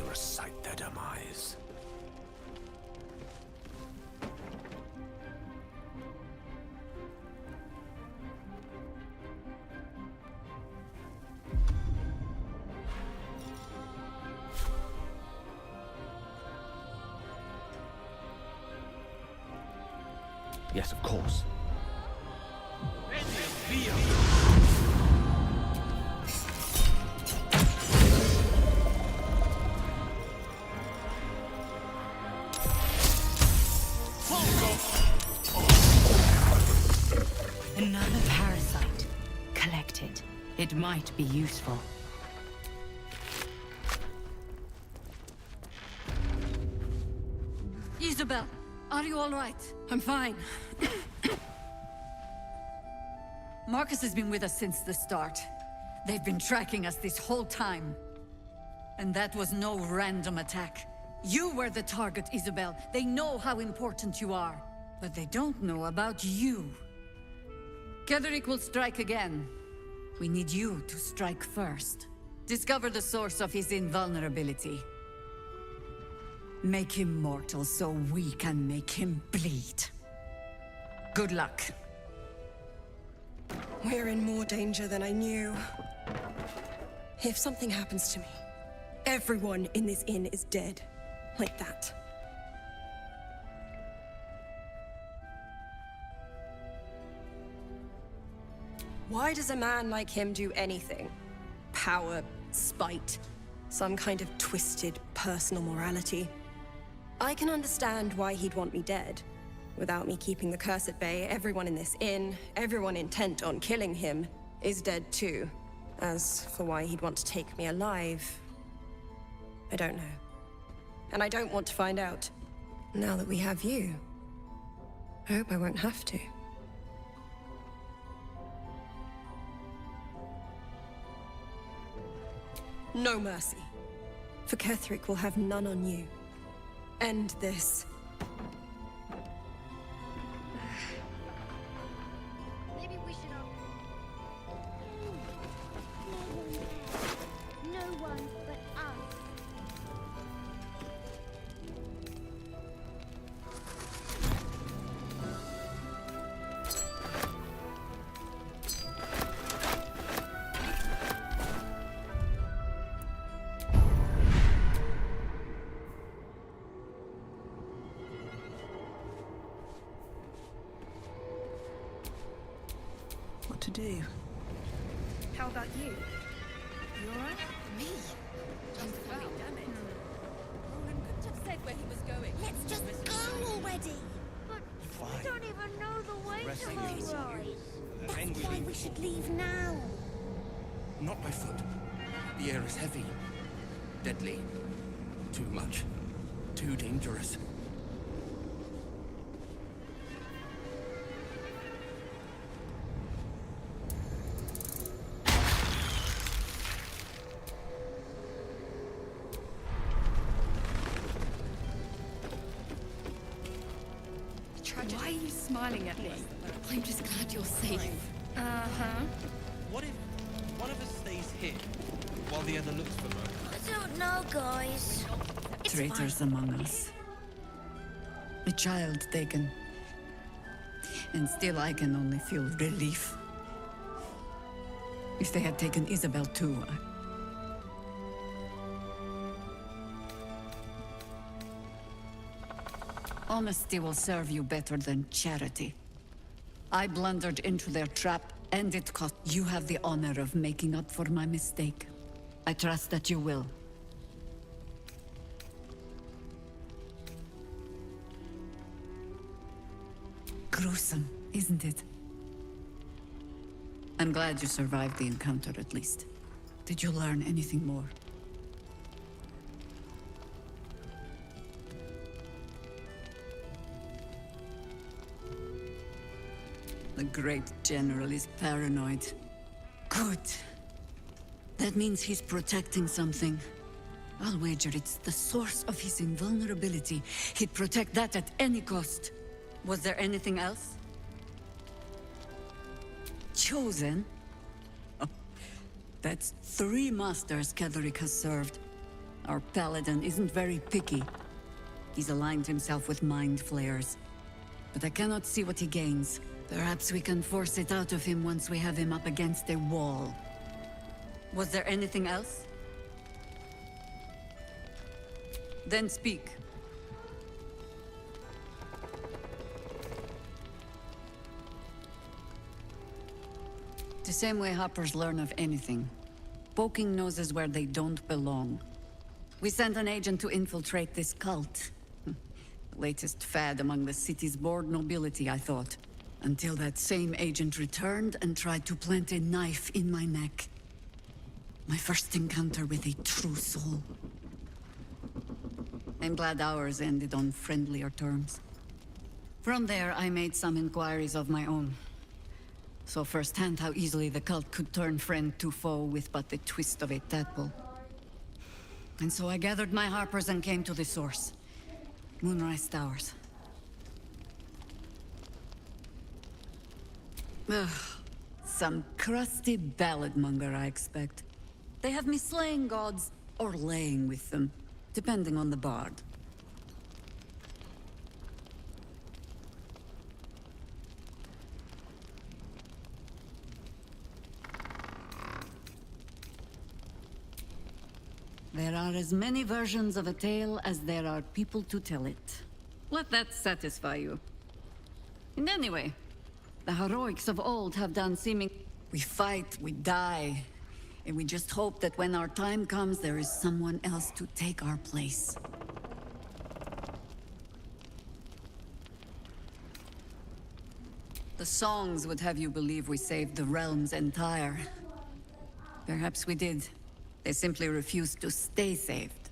Recite their demise. Yes, of course. Another parasite. Collected. It might be useful. Isabel, are you all right? I'm fine. Marcus has been with us since the start. They've been tracking us this whole time. And that was no random attack. You were the target, Isabel. They know how important you are. But they don't know about you. Ketherik will strike again. We need you to strike first. Discover the source of his invulnerability. Make him mortal so we can make him bleed. Good luck. We're in more danger than I knew. If something happens to me, everyone in this inn is dead. Like that. Why does a man like him do anything? Power, spite, some kind of twisted personal morality. I can understand why he'd want me dead. Without me keeping the curse at bay, everyone in this inn, everyone intent on killing him, is dead too. As for why he'd want to take me alive... I don't know. And I don't want to find out. Now that we have you, I hope I won't have to. No mercy. For Ketherick will have none on you. End this. Maybe we should No one but us. What to do? How about you? You alright? Me? I'm fine, damn it. Roland couldn't have said where he was going. Let's just go already. But we don't even know the way Rest to easy. Rise. That's Angry why leave. we should leave now. Not by foot. The air is heavy. Deadly. Too much. Too dangerous. Why are you smiling at me? I'm just glad you're safe. Uh-huh. What if one of us stays here while the other looks for her? I don't know, guys. Traitors among us. A child taken. And still I can only feel relief. If they had taken Isabel too, Honesty will serve you better than charity. I blundered into their trap, and it cost. You have the honor of making up for my mistake. I trust that you will. Gruesome, isn't it? I'm glad you survived the encounter, at least. Did you learn anything more? The great general is paranoid. Good. That means he's protecting something. I'll wager it's the source of his invulnerability. He'd protect that at any cost. Was there anything else? Chosen? Oh, that's 3 masters Ketherick has served. Our paladin isn't very picky. He's aligned himself with mind flayers. But I cannot see what he gains. Perhaps we can force it out of him once we have him up against a wall. Was there anything else? Then speak. The same way hoppers learn of anything. Poking noses where they don't belong. We sent an agent to infiltrate this cult. The latest fad among the city's bored nobility, I thought. Until that same agent returned and tried to plant a knife in my neck. My first encounter with a true soul. I'm glad ours ended on friendlier terms. From there, I made some inquiries of my own. Saw firsthand how easily the cult could turn friend to foe with but the twist of a tadpole. And so I gathered my harpers and came to the source. Moonrise Towers. Ugh. Some crusty balladmonger, I expect. They have me slaying gods, or laying with them, depending on the bard. There are as many versions of a tale as there are people to tell it. Let that satisfy you. And anyway, the heroics of old have done seeming... We fight, we die, and we just hope that when our time comes, there is someone else to take our place. The songs would have you believe we saved the realm's entire. Perhaps we did. They simply refused to stay saved.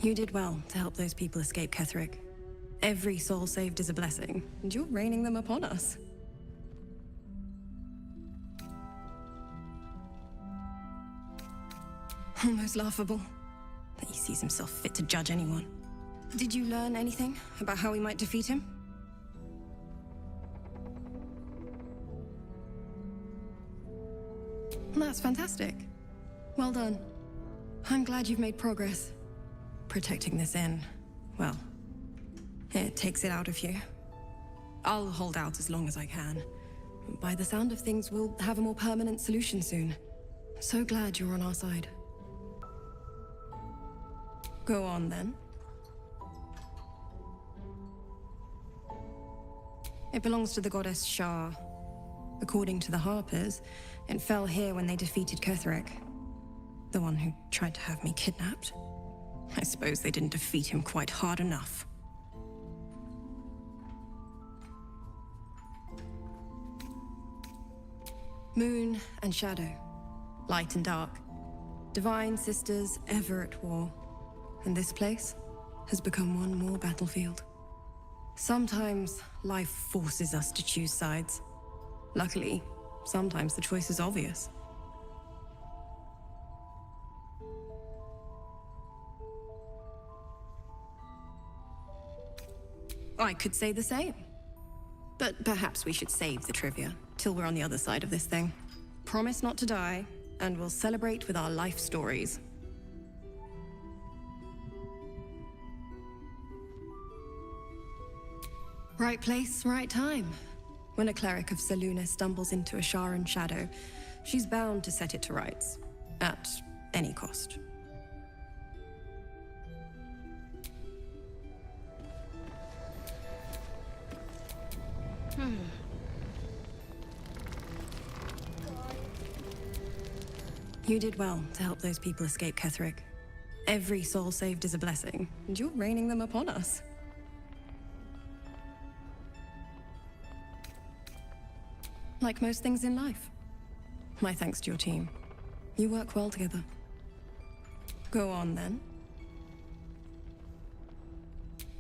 You did well to help those people escape Ketheric. Every soul saved is a blessing, and you're raining them upon us. Almost laughable that he sees himself fit to judge anyone. Did you learn anything about how we might defeat him? That's fantastic. Well done. I'm glad you've made progress. Protecting this inn, well, it takes it out of you. I'll hold out as long as I can. By the sound of things, we'll have a more permanent solution soon. So glad you're on our side. Go on, then. It belongs to the goddess Shah. According to the Harpers, it fell here when they defeated Ketheric. The one who tried to have me kidnapped. I suppose they didn't defeat him quite hard enough. Moon and shadow, light and dark. Divine sisters ever at war. And this place has become one more battlefield. Sometimes life forces us to choose sides. Luckily, sometimes the choice is obvious. I could say the same. But perhaps we should save the trivia till we're on the other side of this thing. Promise not to die, and we'll celebrate with our life stories. Right place, right time. When a cleric of Selûne stumbles into a Sharan shadow, she's bound to set it to rights. At any cost. You did well to help those people escape Ketheric. Every soul saved is a blessing, and you're raining them upon us. Like most things in life. My thanks to your team. You work well together. Go on, then.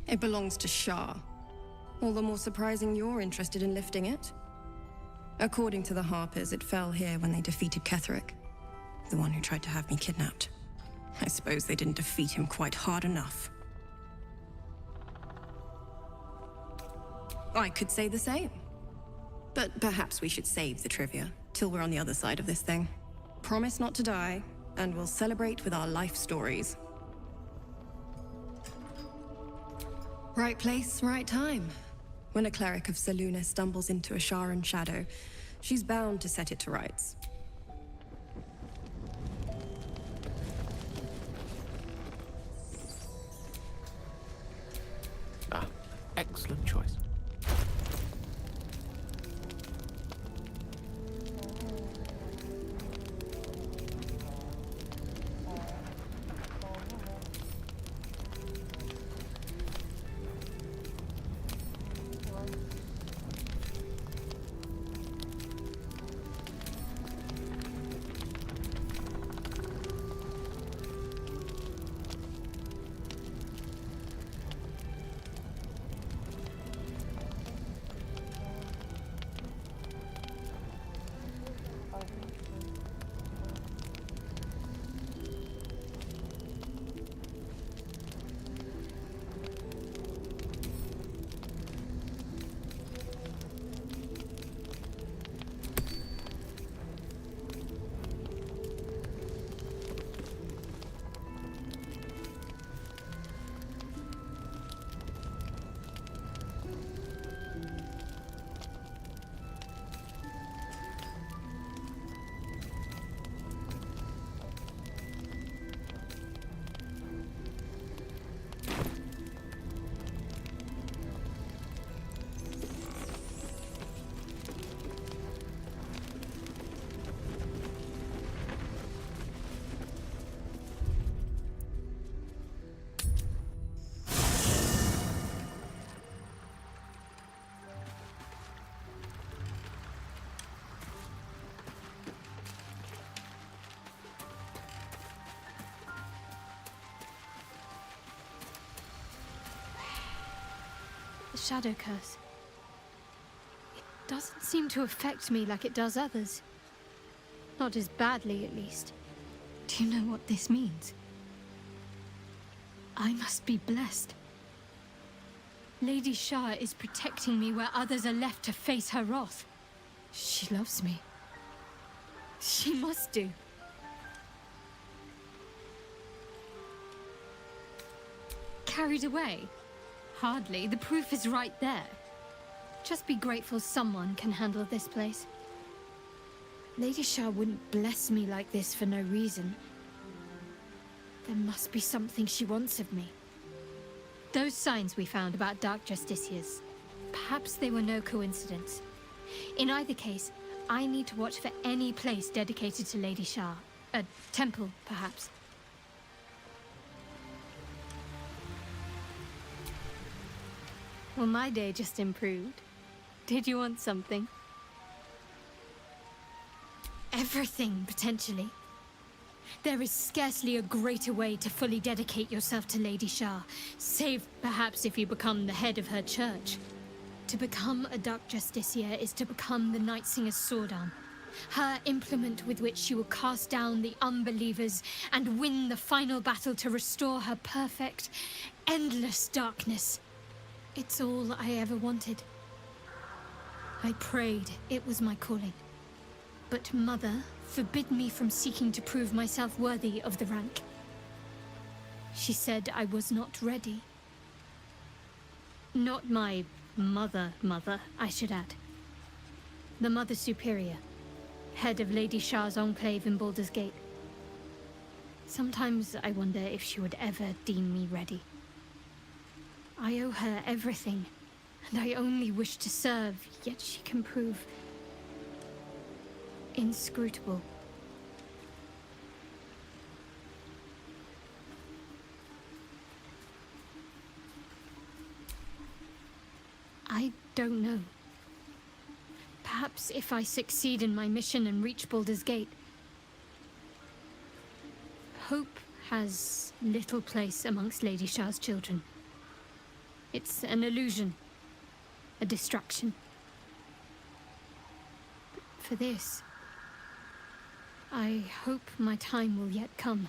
It belongs to Shah. All the more surprising you're interested in lifting it. According to the Harpers, it fell here when they defeated Ketheric. The one who tried to have me kidnapped. I suppose they didn't defeat him quite hard enough. I could say the same. But perhaps we should save the trivia till we're on the other side of this thing. Promise not to die, and we'll celebrate with our life stories. Right place, right time. When a cleric of Selûne stumbles into a Sharan shadow, she's bound to set it to rights. Excellent choice. the shadow curse. It doesn't seem to affect me like it does others. Not as badly, at least. Do you know what this means? I must be blessed. Lady Shah is protecting me where others are left to face her wrath. She loves me. She must do. Carried away? Hardly. The proof is right there. Just be grateful someone can handle this place. Lady Shah wouldn't bless me like this for no reason. There must be something she wants of me. Those signs we found about Dark Justiciars, perhaps they were no coincidence. In either case, I need to watch for any place dedicated to Lady Shah. A temple, perhaps. Well, my day just improved. Did you want something? Everything, potentially. There is scarcely a greater way to fully dedicate yourself to Lady Shah, save perhaps if you become the head of her church. To become a Dark Justiciar is to become the Night Singer's sword arm, her implement with which she will cast down the unbelievers and win the final battle to restore her perfect, endless darkness. It's all I ever wanted. I prayed it was my calling. But Mother forbid me from seeking to prove myself worthy of the rank. She said I was not ready. Not my mother, I should add. The Mother Superior, head of Lady Shah's enclave in Baldur's Gate. Sometimes I wonder if she would ever deem me ready. I owe her everything, and I only wish to serve, yet she can prove inscrutable. I don't know. Perhaps if I succeed in my mission and reach Baldur's Gate. Hope has little place amongst Lady Shah's children. It's an illusion, a distraction. But for this, I hope my time will yet come.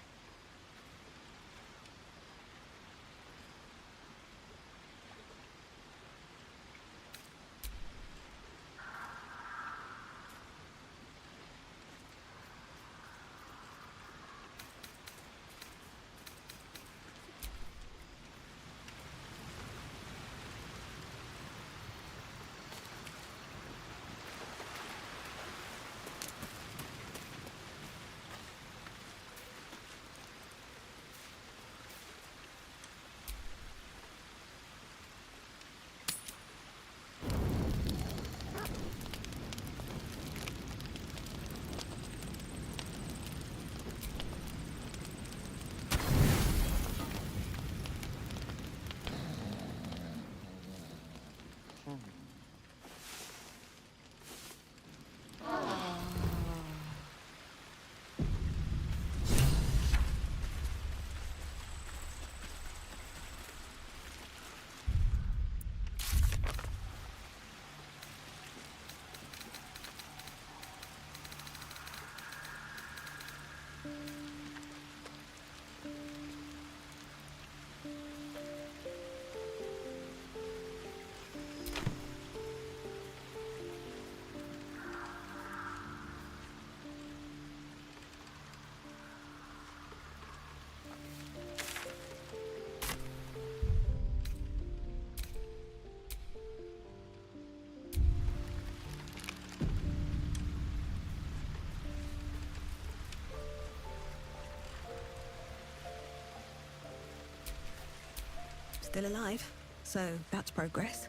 Still alive, so that's progress.